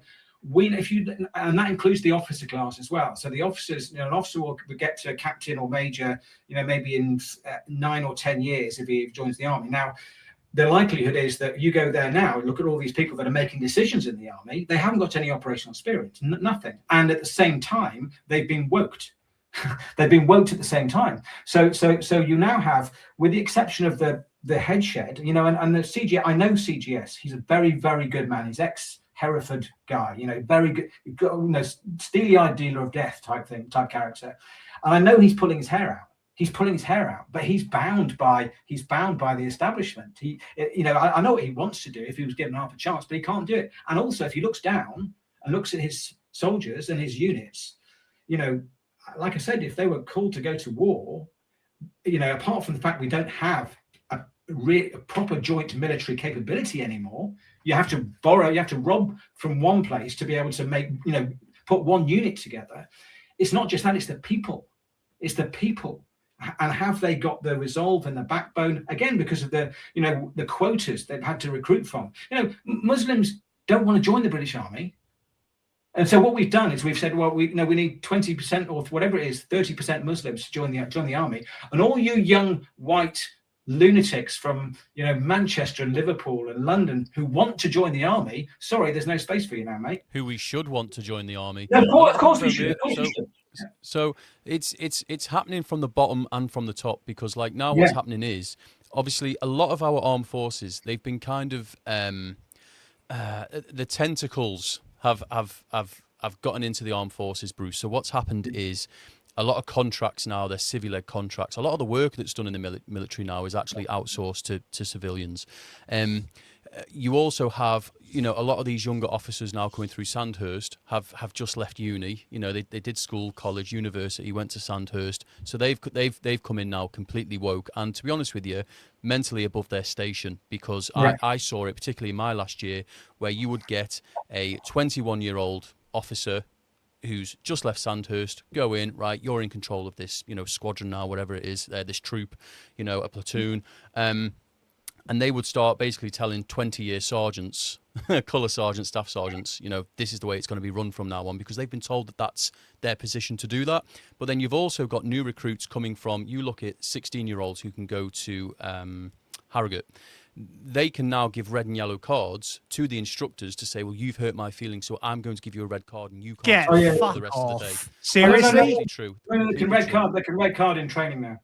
Speaker 2: and that includes the officer class as well. So the officers, you know, an officer will get to captain or major, you know, maybe in 9 or 10 years if he joins the Army. Now, the likelihood is that you go there now and look at all these people that are making decisions in the Army. They haven't got any operational experience, nothing. And at the same time, they've been woked. They've been woked at the same time. So you now have, with the exception of the head shed, you know, and the CGS. I know CGS. He's a very, very good man. He's Hereford guy, you know, very good, you know, steely-eyed dealer of death type character. And I know he's pulling his hair out. But he's bound by the establishment. You know, I know what he wants to do if he was given half a chance, but he can't do it. And also, if he looks down and looks at his soldiers and his units, you know, like I said, if they were called to go to war, you know, apart from the fact we don't have a proper joint military capability anymore, you have to rob from one place to be able to make, you know, put one unit together. It's not just that, it's the people. And have they got the resolve and the backbone, again, because of the, you know, the quotas they've had to recruit from. You know, Muslims don't want to join the British Army. And so what we've done is we've said, well, we need 20% or whatever it is, 30% Muslims to join the army. And all you young white lunatics from Manchester and Liverpool and London who want to join the army. Sorry, there's no space for you now, mate.
Speaker 1: Who we should want to join the army.
Speaker 2: No, of course we should.
Speaker 1: So it's happening from the bottom and from the top, because like now what's happening is obviously a lot of our armed forces, they've been kind of the tentacles have gotten into the armed forces, Bruce. So what's happened is a lot of contracts now, they're civil-led contracts. A lot of the work that's done in the military now is actually outsourced to civilians. You also have, a lot of these younger officers now coming through Sandhurst have just left uni. They did school, college, university, went to Sandhurst. So they've come in now completely woke. And to be honest with you, mentally above their station, because I saw it, particularly in my last year, where you would get a 21-year-old officer who's just left Sandhurst, go in, right, you're in control of this, squadron now, whatever it is, this troop, a platoon. And they would start basically telling 20-year sergeants, colour sergeants, staff sergeants, this is the way it's going to be run from now on, because they've been told that that's their position to do that. But then you've also got new recruits coming from, you look at 16-year-olds who can go to Harrogate. They can now give red and yellow cards to the instructors to say, well, you've hurt my feelings, so I'm going to give you a red card and you can't for the rest of the day.
Speaker 3: Seriously?
Speaker 1: That's true.
Speaker 2: They can red card in training now.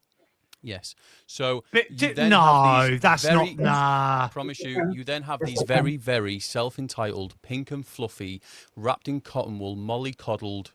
Speaker 1: Yes. So
Speaker 3: that's not. Nah.
Speaker 1: I promise you. You then have these very, very self-entitled, pink and fluffy, wrapped in cotton wool, mollycoddled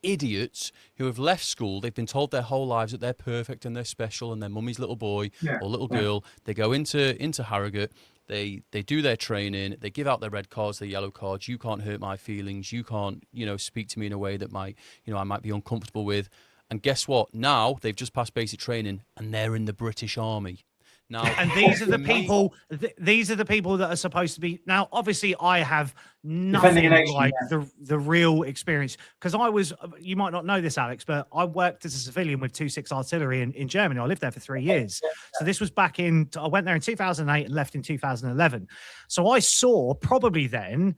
Speaker 1: idiots who have left school. They've been told their whole lives that they're perfect and they're special and they're mummy's little boy or little girl. They go into Harrogate. They do their training. They give out their red cards, their yellow cards. You can't hurt my feelings. You can't, speak to me in a way that might, I might be uncomfortable with. And guess what? Now they've just passed basic training and they're in the British Army. Now,
Speaker 3: and these are the people. These are the people that are supposed to be. Now, obviously, I have nothing like the real experience, because I was. You might not know this, Alex, but I worked as a civilian with 2-6 Artillery in Germany. I lived there for 3 years. So this was back in. I went there in 2008 and left in 2011. So I saw probably then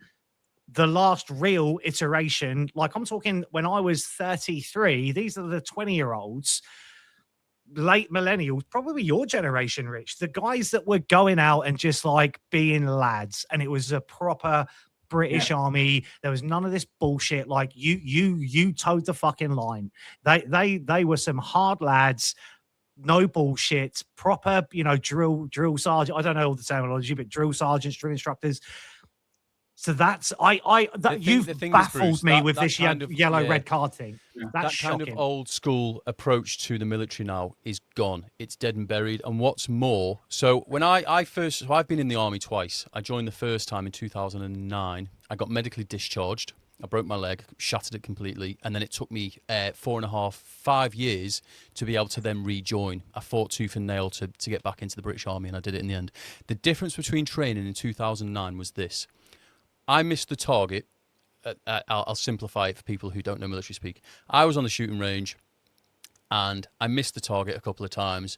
Speaker 3: the last real iteration. Like, I'm talking when I was 33. These are the 20-year-olds. Late millennials, probably your generation, Rich, the guys that were going out and just like being lads, and it was a proper British Army. There was none of this bullshit. Like you towed the fucking line. They were some hard lads. No bullshit. Proper, drill sergeant. I don't know all the terminology, but drill sergeants, drill instructors. So that's you've baffled me with this yellow red card thing. Yeah. That's
Speaker 1: that kind of old school approach to the military now is gone. It's dead and buried. And what's more, so when I've been in the army twice. I joined the first time in 2009. I got medically discharged. I broke my leg, shattered it completely, and then it took me 4.5-5 years to be able to then rejoin. I fought tooth and nail to get back into the British Army, and I did it in the end. The difference between training in 2009 was this. I missed the target. I'll simplify it for people who don't know military speak. I was on the shooting range and I missed the target a couple of times.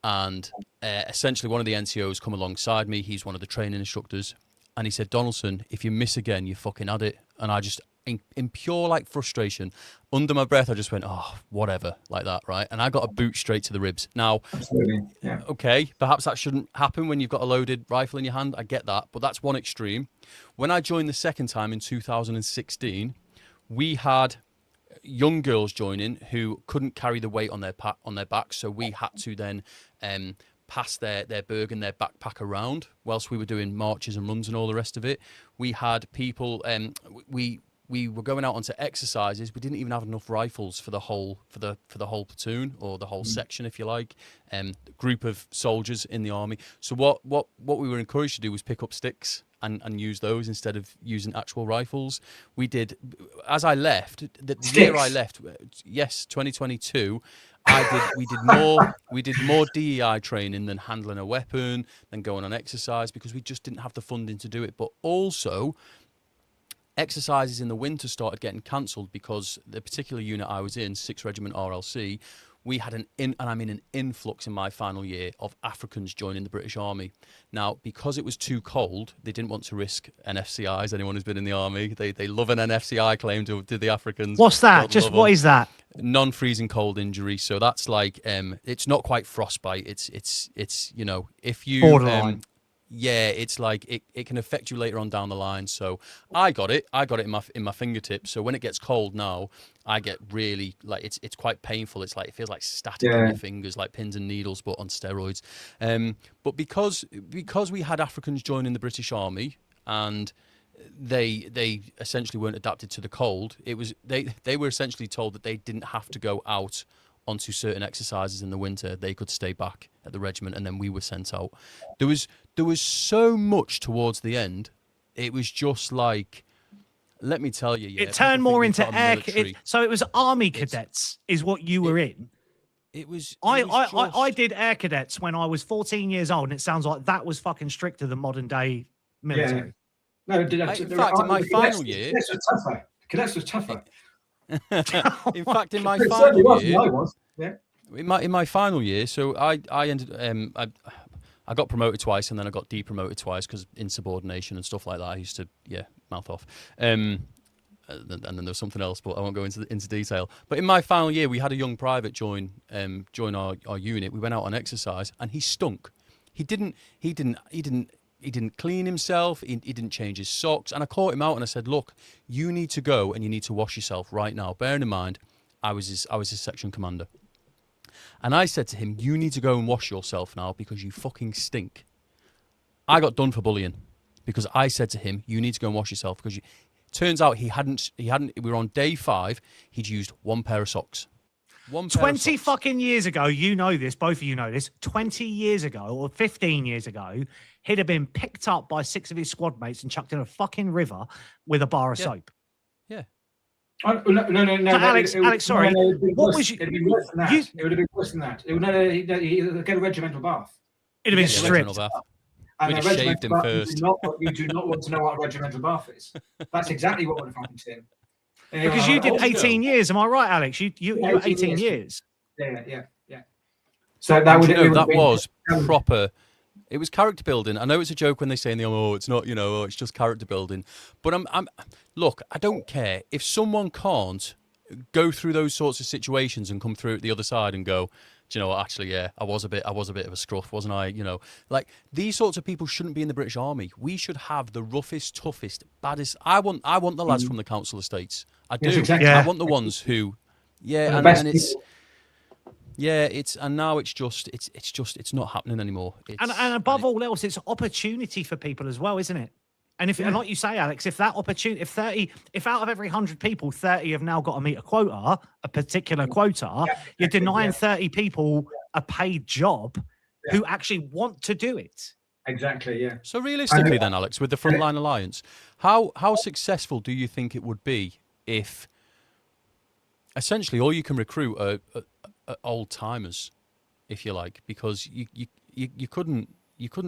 Speaker 1: And essentially one of the NCOs come alongside me. He's one of the training instructors. And he said, Donaldson, if you miss again, you're fucking at it. And I just, in pure frustration, under my breath, I just went, oh, whatever, like that, right? And I got a boot straight to the ribs. Now, okay, perhaps that shouldn't happen when you've got a loaded rifle in your hand. I get that, but that's one extreme. When I joined the second time in 2016, we had young girls joining who couldn't carry the weight on their back, so we had to then pass their Berg and their backpack around whilst we were doing marches and runs and all the rest of it. We had people, we were going out onto exercises. We didn't even have enough rifles for the whole platoon or the whole section, if you like, group of soldiers in the army. So what we were encouraged to do was pick up sticks and use those instead of using actual rifles. We did, as I left, the year I left, yes, 2022. We did more DEI training than handling a weapon, than going on exercise, because we just didn't have the funding to do it. But also, exercises in the winter started getting cancelled because the particular unit I was in, 6th Regiment RLC, we had an influx in my final year of Africans joining the British Army. Now, because it was too cold, they didn't want to risk NFCIs. Anyone who's been in the army, they love an NFCI claim to the Africans.
Speaker 3: What's that?
Speaker 1: God
Speaker 3: Just
Speaker 1: love
Speaker 3: what
Speaker 1: them.
Speaker 3: is that?
Speaker 1: Non-freezing cold injury. So that's like it's not quite frostbite. It's if you
Speaker 3: Borderline.
Speaker 1: yeah, it's like it can affect you later on down the line. So I got it in my fingertips. So when it gets cold now, I get really like it's quite painful. It's like it feels like static in your fingers, like pins and needles, but on steroids. But because we had Africans joining the British Army and they essentially weren't adapted to the cold, they were essentially told that they didn't have to go out onto certain exercises in the winter. They could stay back at the regiment, and then we were sent out. There was so much towards the end. It was just like, let me tell you,
Speaker 3: it turned more into air. So it was army cadets, is what you were in.
Speaker 1: It was.
Speaker 3: I did air cadets when I was 14 years old, and it sounds like that was fucking stricter than modern day military.
Speaker 2: Yeah. No,
Speaker 1: in fact, in my final year,
Speaker 2: cadets was tougher.
Speaker 1: In fact, in my final year,
Speaker 2: I was. Yeah.
Speaker 1: In my final year, so I ended I got promoted twice, and then I got depromoted twice because insubordination and stuff like that. I used to mouth off. And then there was something else, but I won't go into detail. But in my final year, we had a young private join our unit. We went out on exercise, and he stunk. He didn't clean himself. He didn't change his socks. And I caught him out and I said, look, you need to go and you need to wash yourself right now. Bearing in mind, I was his section commander. And I said to him, you need to go and wash yourself now because you fucking stink. I got done for bullying because I said to him, you need to go and wash yourself because turns out he hadn't, we were on day 5. He'd used one pair of socks.
Speaker 3: 20 fucking years ago, you know this, both of you know this, 20 years ago or 15 years ago, he'd have been picked up by 6 of his squad mates and chucked in a fucking river with a bar of soap.
Speaker 1: Yeah.
Speaker 2: Oh, no.
Speaker 3: Alex, sorry. What was you?
Speaker 2: It'd be worse than that. It would have been worse than that. It would he'd get a regimental bath.
Speaker 3: It'd have been stripped.
Speaker 2: And
Speaker 1: we'd have shaved him first.
Speaker 2: You do not want to know what a regimental bath is. That's exactly what would have happened to him.
Speaker 3: Because you did 18 years, am I right, Alex? You were 18 years.
Speaker 2: Yeah. So that
Speaker 1: was proper. It was character building. I know it's a joke when they say in the it's not, it's just character building. But look, I don't care if someone can't go through those sorts of situations and come through at the other side and go, do you know what? Actually, yeah, I was a bit of a scruff, wasn't I? Like these sorts of people shouldn't be in the British Army. We should have the roughest, toughest, baddest. I want the lads from the council estates. I do.
Speaker 2: Yes, exactly.
Speaker 3: Yeah.
Speaker 1: I want the ones who, and now it's just not happening anymore.
Speaker 3: And above all else, it's opportunity for people as well, isn't it? And and like you say, Alex, if that opportunity, if out of every 100 people, 30 have now got to meet a particular quota, you're denying 30 people a paid job who actually want to do it.
Speaker 2: Exactly, yeah.
Speaker 1: So realistically then, Alex, with the Frontline Alliance, how successful do you think it would be if essentially all you can recruit are old timers, if you like, because you couldn't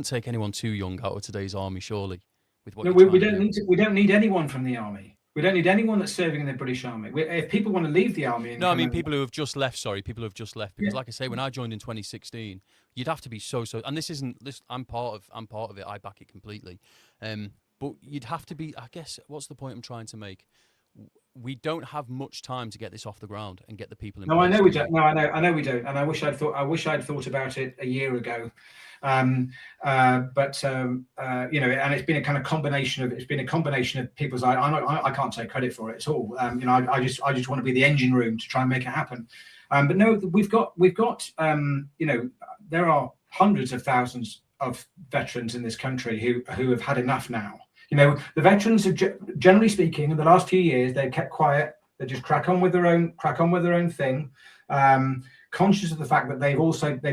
Speaker 1: take anyone too young out of today's army, surely. With what
Speaker 2: we don't need anyone from the army. We don't need anyone that's serving in the British Army. If people want to leave the army,
Speaker 1: people who have just left. Sorry, people who have just left. Because, like I say, when I joined in 2016, you'd have to be so. And this isn't. I'm part of it. I back it completely. But you'd have to be. I guess what's the point I'm trying to make? We don't have much time to get this off the ground and get the people in.
Speaker 2: No, I know we don't. No, I know we don't. And I wish I'd thought about it a year ago. And it's been a kind of combination of people's. I can't take credit for it at all. I just want to be the engine room to try and make it happen. But no, we've got. There are hundreds of thousands of veterans in this country who have had enough now. The veterans have, generally speaking, in the last few years, they've kept quiet. They just crack on with their own thing, conscious of the fact that they've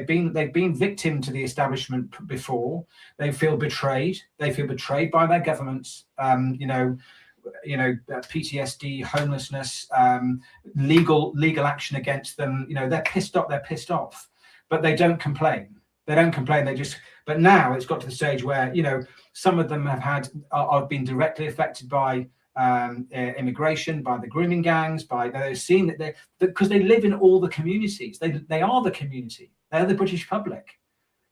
Speaker 2: been victim to the establishment before. They feel betrayed. They feel betrayed by their governments. PTSD, homelessness, legal action against them. They're pissed off, but they don't complain. But now it's got to the stage where, some of them have been directly affected by immigration, by the grooming gangs, by they're seeing that because they live in all the communities. They are the community. They're the British public.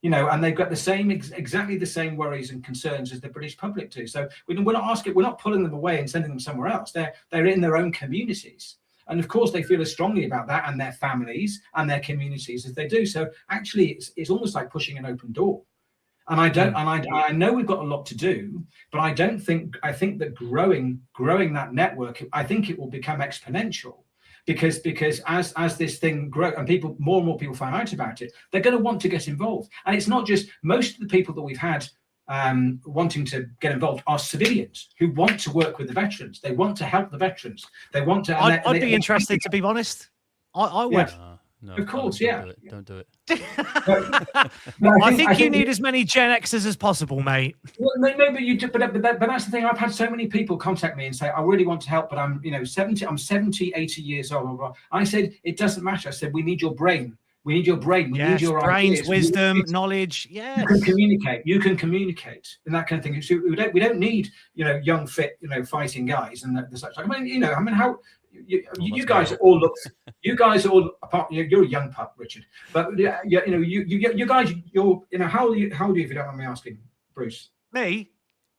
Speaker 2: And they've got the same, exactly the same worries and concerns as the British public do. So we're not pulling them away and sending them somewhere else. They're in their own communities, and of course they feel as strongly about that and their families and their communities as they do. So actually, it's almost like pushing an open door. And I know we've got a lot to do, but I think that growing that network, I think it will become exponential. Because as this thing grows and more and more people find out about it, they're going to want to get involved. And it's not just most of the people that we've had wanting to get involved are civilians who want to work with the veterans. They want to help the veterans. They want to.
Speaker 3: I'd be interested, to be honest. I would.
Speaker 2: Yeah.
Speaker 1: No,
Speaker 2: of course,
Speaker 1: don't do it.
Speaker 3: I think you need as many Gen Xers as possible, mate.
Speaker 2: Well, no, but you do. But that's the thing. I've had so many people contact me and say, "I really want to help, but I'm 70. I'm 70, 80 years old." Blah, blah. I said, "It doesn't matter." I said, "We need your brain. We need your brain. We need your
Speaker 3: brains,
Speaker 2: ideas.
Speaker 3: wisdom, knowledge. Yeah,
Speaker 2: you can communicate. You can communicate, and that kind of thing. So we don't need young, fit, fighting guys and the such. How. You guys all look. You guys all apart. You're a young pup, Richard. But you guys. How old are you? How old are you? If you don't mind me asking, Bruce.
Speaker 3: Me?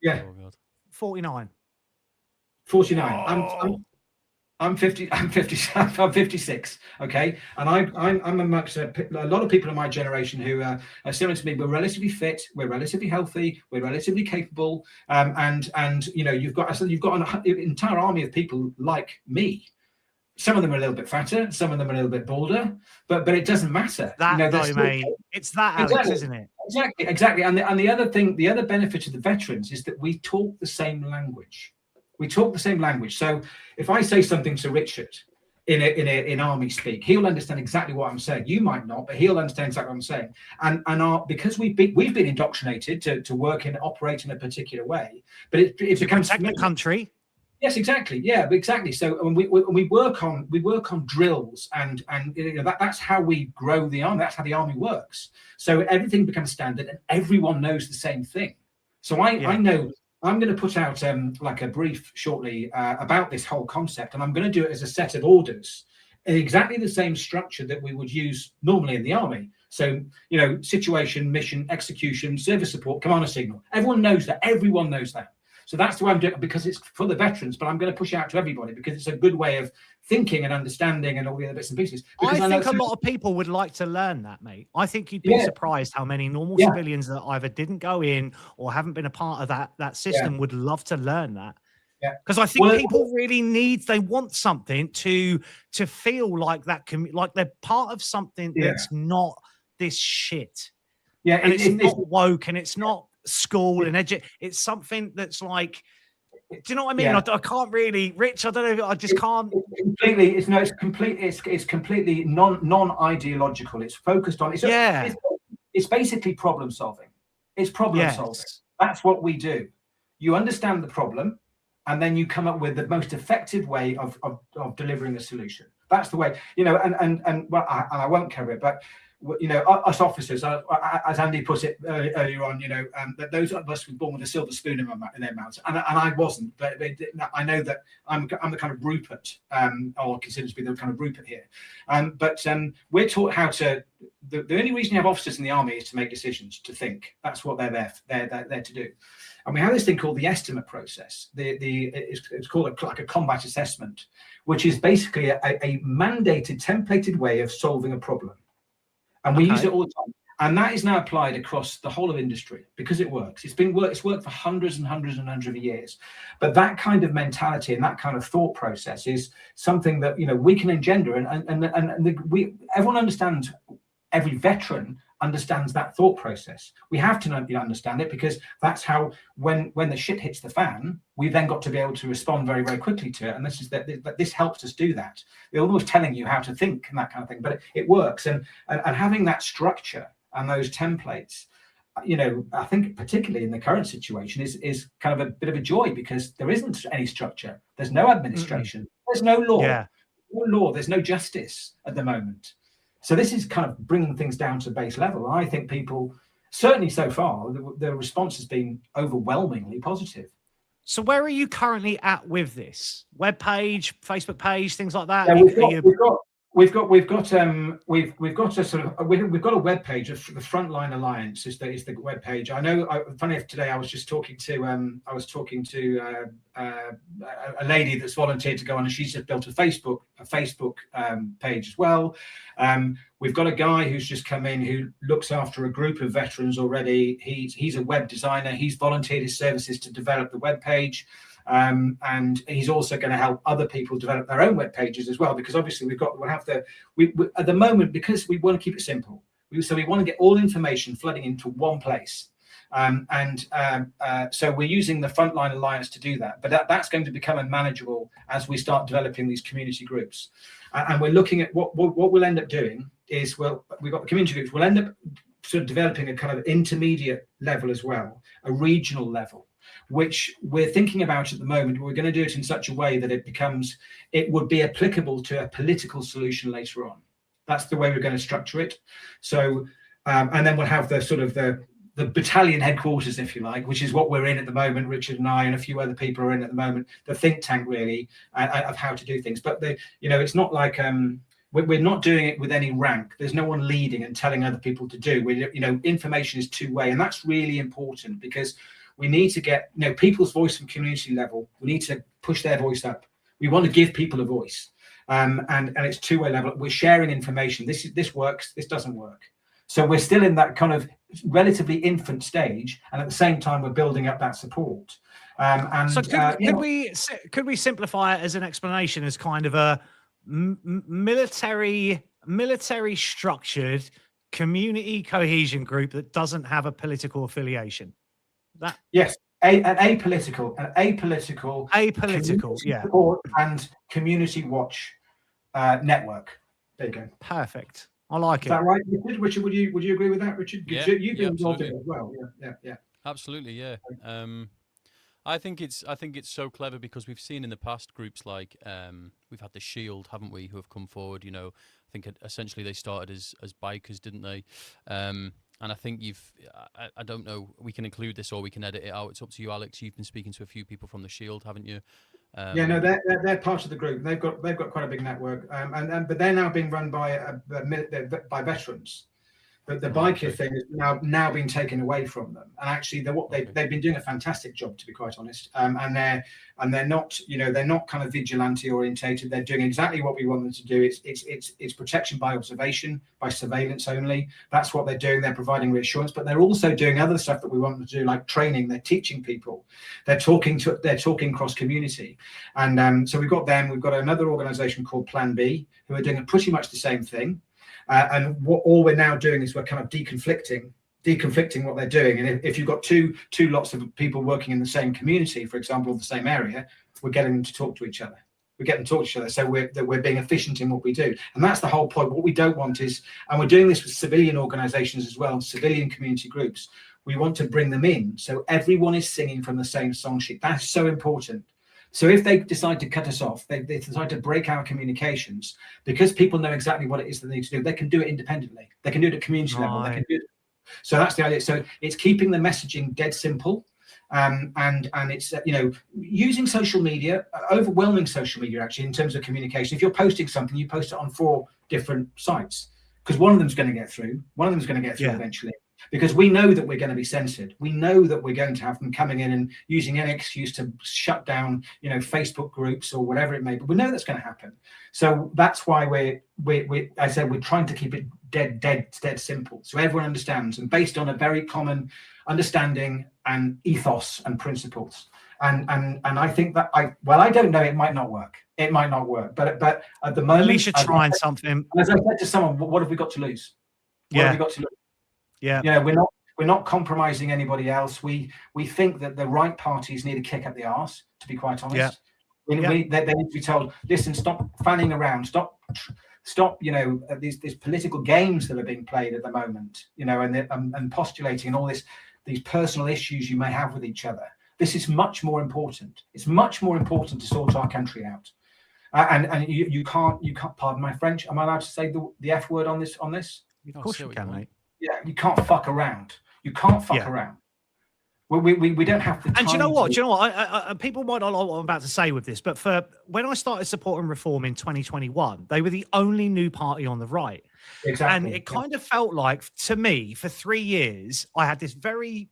Speaker 2: Yeah.
Speaker 1: Oh, God.
Speaker 3: 49.
Speaker 2: 49.
Speaker 3: Oh.
Speaker 2: I'm 50. I'm 50. I'm 56. Okay, and I'm amongst a lot of people in my generation who are similar to me. We're relatively fit. We're relatively healthy. We're relatively capable. And you've got an entire army of people like me. Some of them are a little bit fatter. Some of them are a little bit balder. But it doesn't matter.
Speaker 3: Mate. It's that, Alex,
Speaker 2: exactly,
Speaker 3: isn't it?
Speaker 2: Exactly. And the other thing, the other benefit of the veterans is that we talk the same language. We talk the same language. So if I say something to Richard in army speak, he'll understand exactly what I'm saying. You might not, but he'll understand exactly what I'm saying. And because we've been indoctrinated to work and operate in a particular way, but it becomes
Speaker 3: protect the country.
Speaker 2: Yes, exactly. Yeah, exactly. So we work on drills and that's how we grow the army. That's how the army works. So everything becomes standard and everyone knows the same thing. So I know. I'm going to put out like a brief shortly about this whole concept, and I'm going to do it as a set of orders in exactly the same structure that we would use normally in the army. So, situation, mission, execution, service support, commander signal. Everyone knows that. Everyone knows that. So that's the way I'm doing it, because it's for the veterans, but I'm going to push it out to everybody because it's a good way of thinking and understanding and all the other bits and pieces.
Speaker 3: I think a lot of people would like to learn that, mate. I think you'd be surprised how many normal civilians that either didn't go in or haven't been a part of that system would love to learn that. Yeah, because I think people really they want something to feel like that, like they're part of something that's not this shit. Yeah, and it's not woke, and it's not school and it's something that's like, do you know what I mean? I can't really, Rich, I don't know, I just can't.
Speaker 2: It's completely non-ideological. It's focused on it's basically problem solving. It's problem solving. That's what we do. You understand the problem, and then you come up with the most effective way of delivering a solution. That's the way, and well, I won't cover it, but us officers, as Andy put it earlier on, that those of us were born with a silver spoon in their mouths, and I wasn't. But I know that I'm the kind of Rupert, or considered to be the kind of Rupert here. But we're taught how to. The only reason you have officers in the army is to make decisions, to think. That's what they're there to do. And we have this thing called the estimate process. It's called like a combat assessment, which is basically a mandated, templated way of solving a problem. And we use it all the time. And that is now applied across the whole of industry because it works. It's worked for hundreds and hundreds and hundreds of years. But that kind of mentality and that kind of thought process is something that we can engender, and everyone understands. Every veteran understands that thought process. We have to understand it, because that's how, when the shit hits the fan, we've then got to be able to respond very, very quickly to it. And this helps us do that. They're almost telling you how to think and that kind of thing, but it works. And having that structure and those templates, I think particularly in the current situation is kind of a bit of a joy, because there isn't any structure. There's no administration. There's no law. There's no justice at the moment. So this is kind of bringing things down to base level. And I think people, certainly so far, the response has been overwhelmingly positive.
Speaker 3: So where are you currently at with this web page, Facebook page, things like that?
Speaker 2: Yeah, we've got a sort of we've got a web page. The Frontline Alliance is the web page. I know. Funny enough, today I was just talking to a lady that's volunteered to go on, and she's just built a Facebook page as well. We've got a guy who's just come in who looks after a group of veterans already. He's a web designer. He's volunteered his services to develop the web page. And he's also going to help other people develop their own web pages as well, because obviously we at the moment, because we want to keep it simple. So we want to get all information flooding into one place. So we're using the Frontline Alliance to do that, but that's going to become unmanageable as we start developing these community groups. And we're looking at what we'll end up doing is, well, we've got the community groups. We'll end up sort of developing a kind of intermediate level as well, a regional level, which we're thinking about at the moment. We're going to do it in such a way that it would be applicable to a political solution later on. That's the way we're going to structure it. So, and then we'll have the sort of the battalion headquarters, if you like, which is what we're in at the moment. Richard and I and a few other people are in at the moment, the think tank really of how to do things. But it's not like we're not doing it with any rank. There's no one leading and telling other people to do. Information is two-way, and that's really important, because we need to get people's voice from community level. We need to push their voice up. We want to give people a voice, and it's two-way level. We're sharing information. This works. This doesn't work. So we're still in that kind of relatively infant stage, and at the same time we're building up that support.
Speaker 3: So could we simplify it as an explanation as kind of a military structured community cohesion group that doesn't have a political affiliation?
Speaker 2: Yes, an apolitical,
Speaker 3: yeah,
Speaker 2: support and community watch network. There you go.
Speaker 3: Perfect. I like it.
Speaker 2: Is that right, Richard? Would you agree with that, Richard?
Speaker 1: Yeah,
Speaker 2: You've been involved in it as well. Yeah.
Speaker 1: Absolutely, yeah. I think it's so clever, because we've seen in the past groups like we've had the Shield, haven't we, who have come forward. I think essentially they started as bikers, didn't they? And I think I don't know, we can include this or we can edit it out. It's up to you, Alex. You've been speaking to a few people from the Shield, haven't you?
Speaker 2: They're part of the group. They've got quite a big network, but they're now being run by veterans. But the biker thing is now being taken away from them, and actually they've been doing a fantastic job, to be quite honest. And they're not they're not kind of vigilante orientated. They're doing exactly what we want them to do. It's protection by observation, by surveillance only. That's what they're doing. They're providing reassurance, but they're also doing other stuff that we want them to do, like training. They're teaching people. They're talking cross community, and so we've got them. We've got another organisation called Plan B, who are doing pretty much the same thing. And all we're now doing is we're kind of deconflicting what they're doing. And if you've got two lots of people working in the same community, for example, the same area, we're getting them to talk to each other. We get them to talk to each other, so we're being efficient in what we do. And that's the whole point. What we don't want is, and we're doing this with civilian organisations as well, civilian community groups. We want to bring them in, so everyone is singing from the same song sheet. That's so important. So if they decide to cut us off, they decide to break our communications, because people know exactly what it is that they need to do. They can do it independently. They can do it at community level. They can do it. So that's the idea. So it's keeping the messaging dead simple, and it's using social media, overwhelming social media actually in terms of communication. If you're posting something, you post it on 4 different sites, because one of them's going to get through. One of them's going to get through eventually. Because we know that we're going to be censored. We know that we're going to have them coming in and using any excuse to shut down, Facebook groups or whatever it may be. We know that's going to happen. So that's why we're trying to keep it dead simple, so everyone understands, and based on a very common understanding and ethos and principles. And I think that I don't know. It might not work. But at the moment,
Speaker 3: at least you're trying something.
Speaker 2: As I said to someone, what have we got to lose? What have we got to lose?
Speaker 3: Yeah,
Speaker 2: we're not compromising anybody else. We think that the right parties need a kick up the arse, to be quite honest. They need to be told, listen, stop fanning around, stop these political games that are being played at the moment, and postulating and all these personal issues you may have with each other. This is much more important. It's much more important to sort our country out. And you can't, pardon my French, am I allowed to say the F word on this? Of
Speaker 3: course you can, mate.
Speaker 2: Yeah, you can't fuck around. You can't fuck around. We don't have the time.
Speaker 3: And do you know what? Do you know what? I people might not know what I'm about to say with this, but for when I started supporting Reform in 2021, they were the only new party on the right.
Speaker 2: Exactly.
Speaker 3: And it kind of felt like, to me, for 3 years, I had this very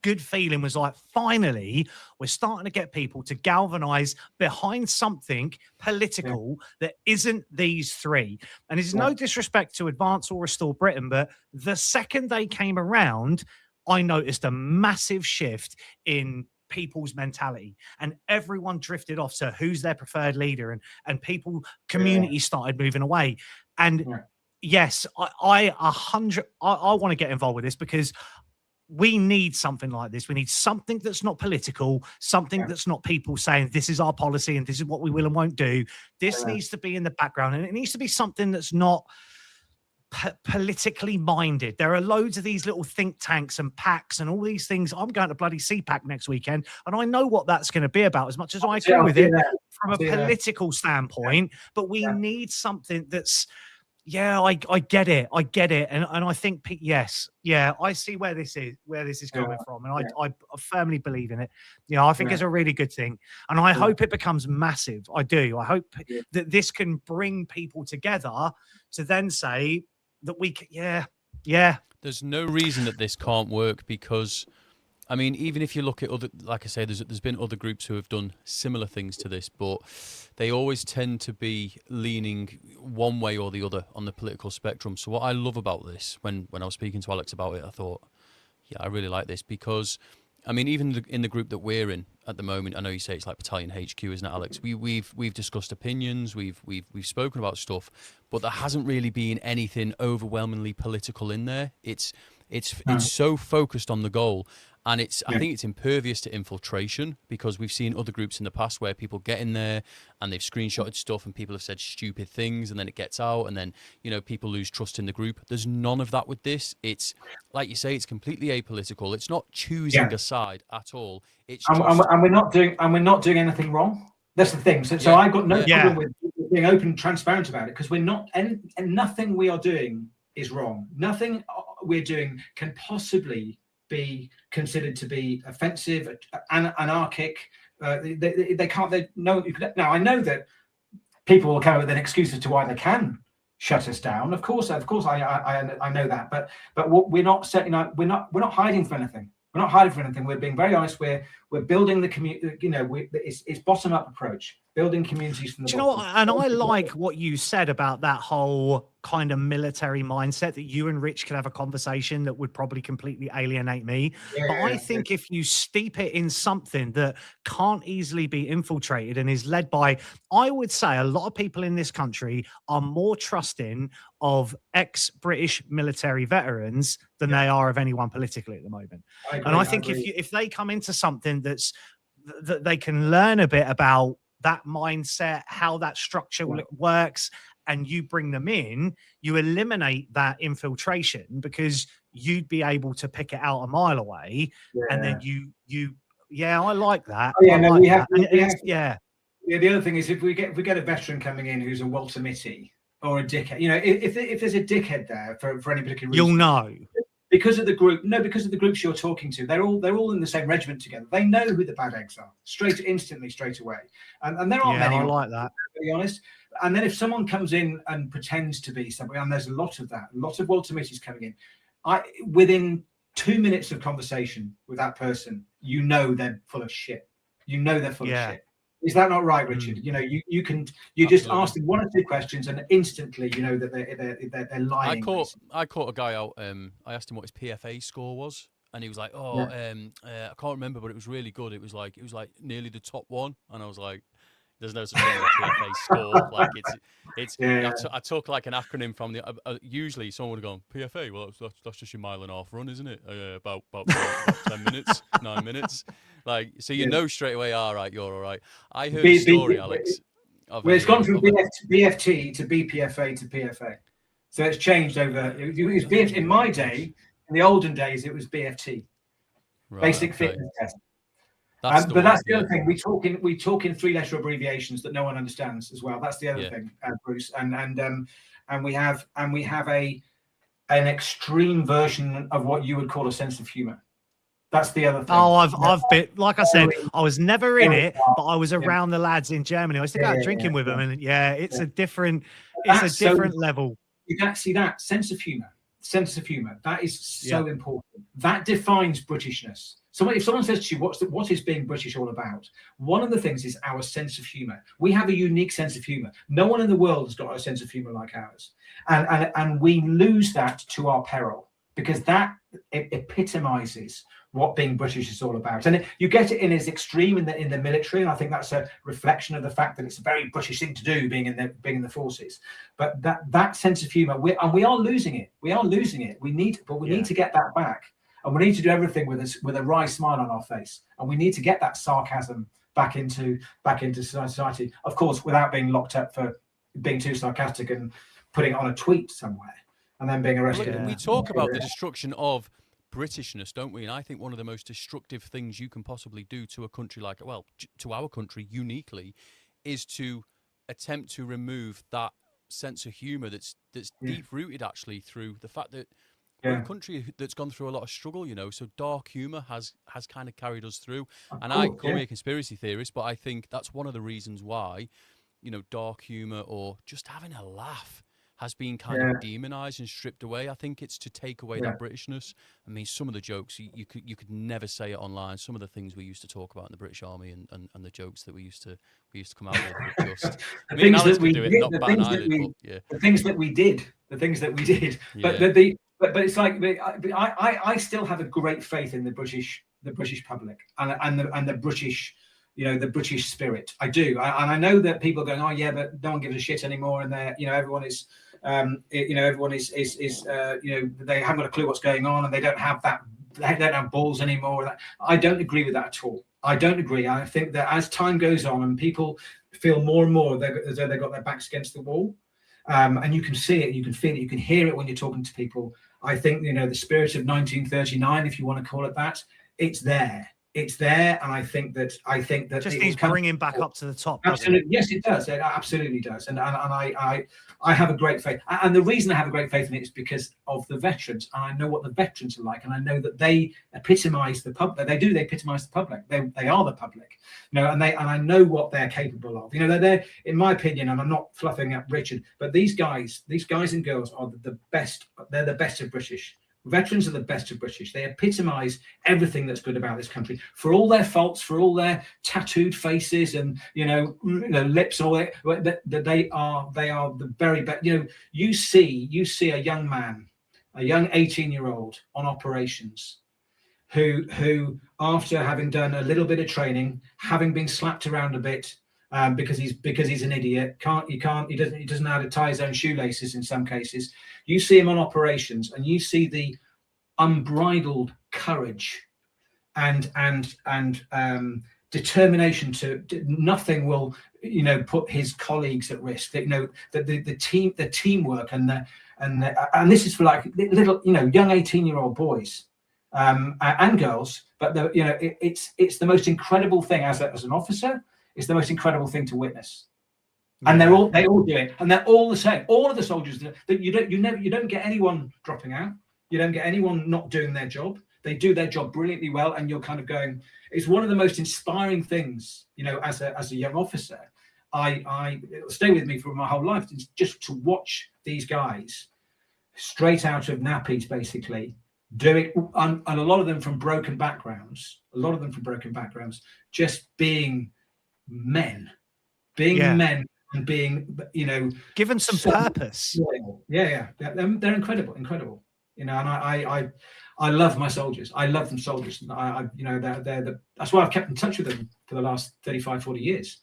Speaker 3: good feeling, was like, finally, we're starting to get people to galvanize behind something political that isn't these three. And it's no disrespect to Advance or Restore Britain, but the second they came around, I noticed a massive shift in people's mentality, and everyone drifted off to who's their preferred leader, and communities started moving away. And yes, I want to get involved with this, because we need something like this. We need something that's not political, something that's not people saying this is our policy and this is what we will and won't do. This needs to be in the background, and it needs to be something that's not politically minded. There are loads of these little think tanks and PACs and all these things. I'm going to bloody CPAC next weekend, and I know what that's going to be about, as much as I agree with it from a political standpoint. But we need something that's, I get it. And I think, I see where this is coming from. And I firmly believe in it. I think it's a really good thing. And I hope it becomes massive. I do. I hope that this can bring people together to then say that we can,
Speaker 1: There's no reason that this can't work, because, I mean, even if you look at other, like I say, there's been other groups who have done similar things to this, but they always tend to be leaning one way or the other on the political spectrum. So what I love about this, when I was speaking to Alex about it, I thought, I really like this, because, I mean, even in the group that we're in at the moment, I know you say it's like Battalion HQ, isn't it, Alex? We've discussed opinions, we've spoken about stuff, but there hasn't really been anything overwhelmingly political in there. It's so focused on the goal. And I think it's impervious to infiltration, because we've seen other groups in the past where people get in there and they've screenshotted stuff and people have said stupid things, and then it gets out, and then, people lose trust in the group. There's none of that with this. It's, like you say, it's completely apolitical. It's not choosing a side at all. It's
Speaker 2: and we're not doing anything wrong. That's the thing. So I've got no problem with being open and transparent about it, because we're not, and nothing we are doing is wrong. Nothing we're doing can possibly be considered to be offensive, anarchic. They can't. Now I know that people will come up with an excuse as to why they can shut us down. Of course, I know that. But what we're not we're not hiding from anything. We're not hiding from anything. We're being very honest. We're building the community. It's bottom up approach, building communities from the bottom.
Speaker 3: And I like what you said about that whole kind of military mindset, that you and Rich could have a conversation that would probably completely alienate me. But I think if you steep it in something that can't easily be infiltrated and is led by, I would say a lot of people in this country are more trusting of ex-British military veterans than they are of anyone politically at the moment. I think if they come into something that they can learn a bit about that mindset, how that structure works, and you bring them in, you eliminate that infiltration, because you'd be able to pick it out a mile away. And then I like that.
Speaker 2: The other thing is, if we get a veteran coming in who's a Walter Mitty or a dickhead, if there's a dickhead there for any particular reason,
Speaker 3: you'll know.
Speaker 2: Because of the groups you're talking to, they're all in the same regiment together. They know who the bad eggs are straight away, and there aren't many.
Speaker 3: I like that,
Speaker 2: to be honest. And then if someone comes in and pretends to be somebody, and there's a lot of that, a lot of Walter Mitty's coming in, within 2 minutes of conversation with that person, they're full of shit. They're full of shit. Is that not right, Richard? You just ask them 1 or 2 questions, and instantly you know that they're lying.
Speaker 1: I caught a guy out. I asked him what his PFA score was, and he was like, I can't remember, but it was really good. It was like nearly the top one, and I was like, there's no such thing as a PFA score. Like I took like an acronym from the. Usually, someone would have gone PFA. Well, that's just your mile and a half run, isn't it? About 10 minutes, 9 minutes. Like, so know straight away. All right, you're all right. I heard a story, Alex.
Speaker 2: Well, it's gone from BFT to BPFA to PFA, so it's changed over. It was BFT in my day. In the olden days, it was BFT, basic fitness test. But that's the other thing. We talk in 3-letter abbreviations that no one understands as well. That's the other thing, Bruce. And we have an extreme version of what you would call a sense of humor. That's the other thing.
Speaker 3: Oh, I've been, like I said, I was never in it, but I was around the lads in Germany. I used to go out drinking with them, and it's a different level.
Speaker 2: You can see that sense of humor. That is so important. That defines Britishness. So if someone says to you, what is being British all about? One of the things is our sense of humor. We have a unique sense of humor. No one in the world has got a sense of humor like ours. And we lose that to our peril, because that epitomizes what being British is all about. And you get it in its extreme in the military, and I think that's a reflection of the fact that it's a very British thing to do, being in the forces. But that sense of humor, we are losing it. We need to get that back, and we need to do everything with a wry smile on our face, and we need to get that sarcasm back into society. Of course, without being locked up for being too sarcastic and putting it on a tweet somewhere and then being arrested.
Speaker 1: We talk about the destruction of Britishness, don't we? And I think one of the most destructive things you can possibly do to a country to our country uniquely, is to attempt to remove that sense of humour that's deep rooted actually through the fact that we're a country that's gone through a lot of struggle, so dark humour has kind of carried us through. And I call me a conspiracy theorist, but I think that's one of the reasons why, dark humour or just having a laugh has been kind of demonized and stripped away. I think it's to take away that Britishness. I mean, some of the jokes you could never say it online. Some of the things we used to talk about in the British Army and the jokes that we used to come out with. Just
Speaker 2: the things that we did, the things that we did. But it's like I still have a great faith in the British public and the British. The British spirit. I do, and I know that people are going, oh yeah, but no one gives a shit anymore, and everyone is, everyone is they haven't got a clue what's going on, and they don't have balls anymore. I don't agree with that at all. I don't agree. I think that as time goes on and people feel more and more as though they've got their backs against the wall, and you can see it, you can feel it, you can hear it when you're talking to people. I think the spirit of 1939, if you want to call it that, it's there. It's there, and I think that
Speaker 3: just needs bringing back up to the top.
Speaker 2: Absolutely, yes, it does. It absolutely does, and I have a great faith, and the reason I have a great faith in it is because of the veterans, and I know what the veterans are like, and I know that they epitomise the public. They epitomise the public. They are the public, and I know what they're capable of. They're, in my opinion, and I'm not fluffing up Richard, but these guys and girls are the best. They're the best of British. Veterans are the best of British. They epitomise everything that's good about this country, for all their faults, for all their tattooed faces and lips and all that. They are the very best. You see a young man, a young 18-year-old on operations, who after having done a little bit of training, having been slapped around a bit. Because he's an idiot, he doesn't know how to tie his own shoelaces in some cases. You see him on operations, and you see the unbridled courage and determination to nothing will put his colleagues at risk. The teamwork and this is for like little young 18-year-old boys and girls, but it's the most incredible thing as an officer. It's the most incredible thing to witness, and they all do it, and they're all the same. All of the soldiers that you don't get anyone dropping out. You don't get anyone not doing their job. They do their job brilliantly well, and you're kind of going. It's one of the most inspiring things, as a young officer. It'll stay with me for my whole life. It's just to watch these guys, straight out of nappies, basically, do it, and a lot of them from broken backgrounds. Just being men and being
Speaker 3: given some purpose.
Speaker 2: They're incredible, and I love my soldiers. I love them soldiers. They're that's why I've kept in touch with them for the last 35-40 years.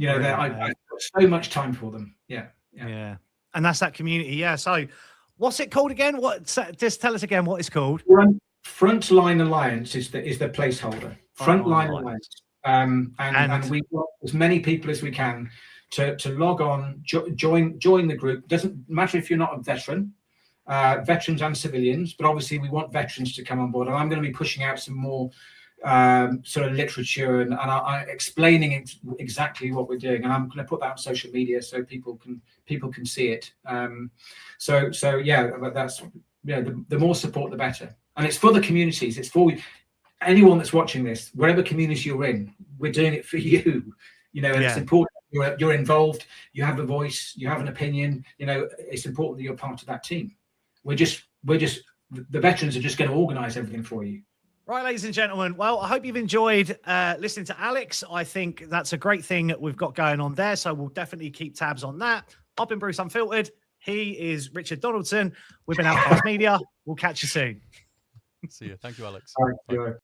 Speaker 2: I've got so much time for them. Yeah,
Speaker 3: and that's that community. So what's it called again? Just tell us again what it's called.
Speaker 2: Frontline Alliance is the placeholder. Frontline Alliance. And we want as many people as we can to log on, join the group. Doesn't matter if you're not a veteran, veterans and civilians, but obviously we want veterans to come on board. And I'm going to be pushing out some more sort of literature and I explaining exactly what we're doing. And I'm going to put that on social media so people can see it. But that's the more support the better. And it's for the communities. It's for anyone that's watching this, whatever community you're in. We're doing it for you. You know, and it's important. You're involved. You have a voice. You have an opinion. You know, it's important that you're part of that team. We're just the veterans are just going to organise everything for you.
Speaker 3: Right, ladies and gentlemen. Well, I hope you've enjoyed listening to Alex. I think that's a great thing that we've got going on there. So we'll definitely keep tabs on that. I've been Bruce Unfiltered. He is Richard Donaldson. We've been Outcast Media. We'll catch you soon.
Speaker 1: See you. Thank you, Alex.
Speaker 2: All right,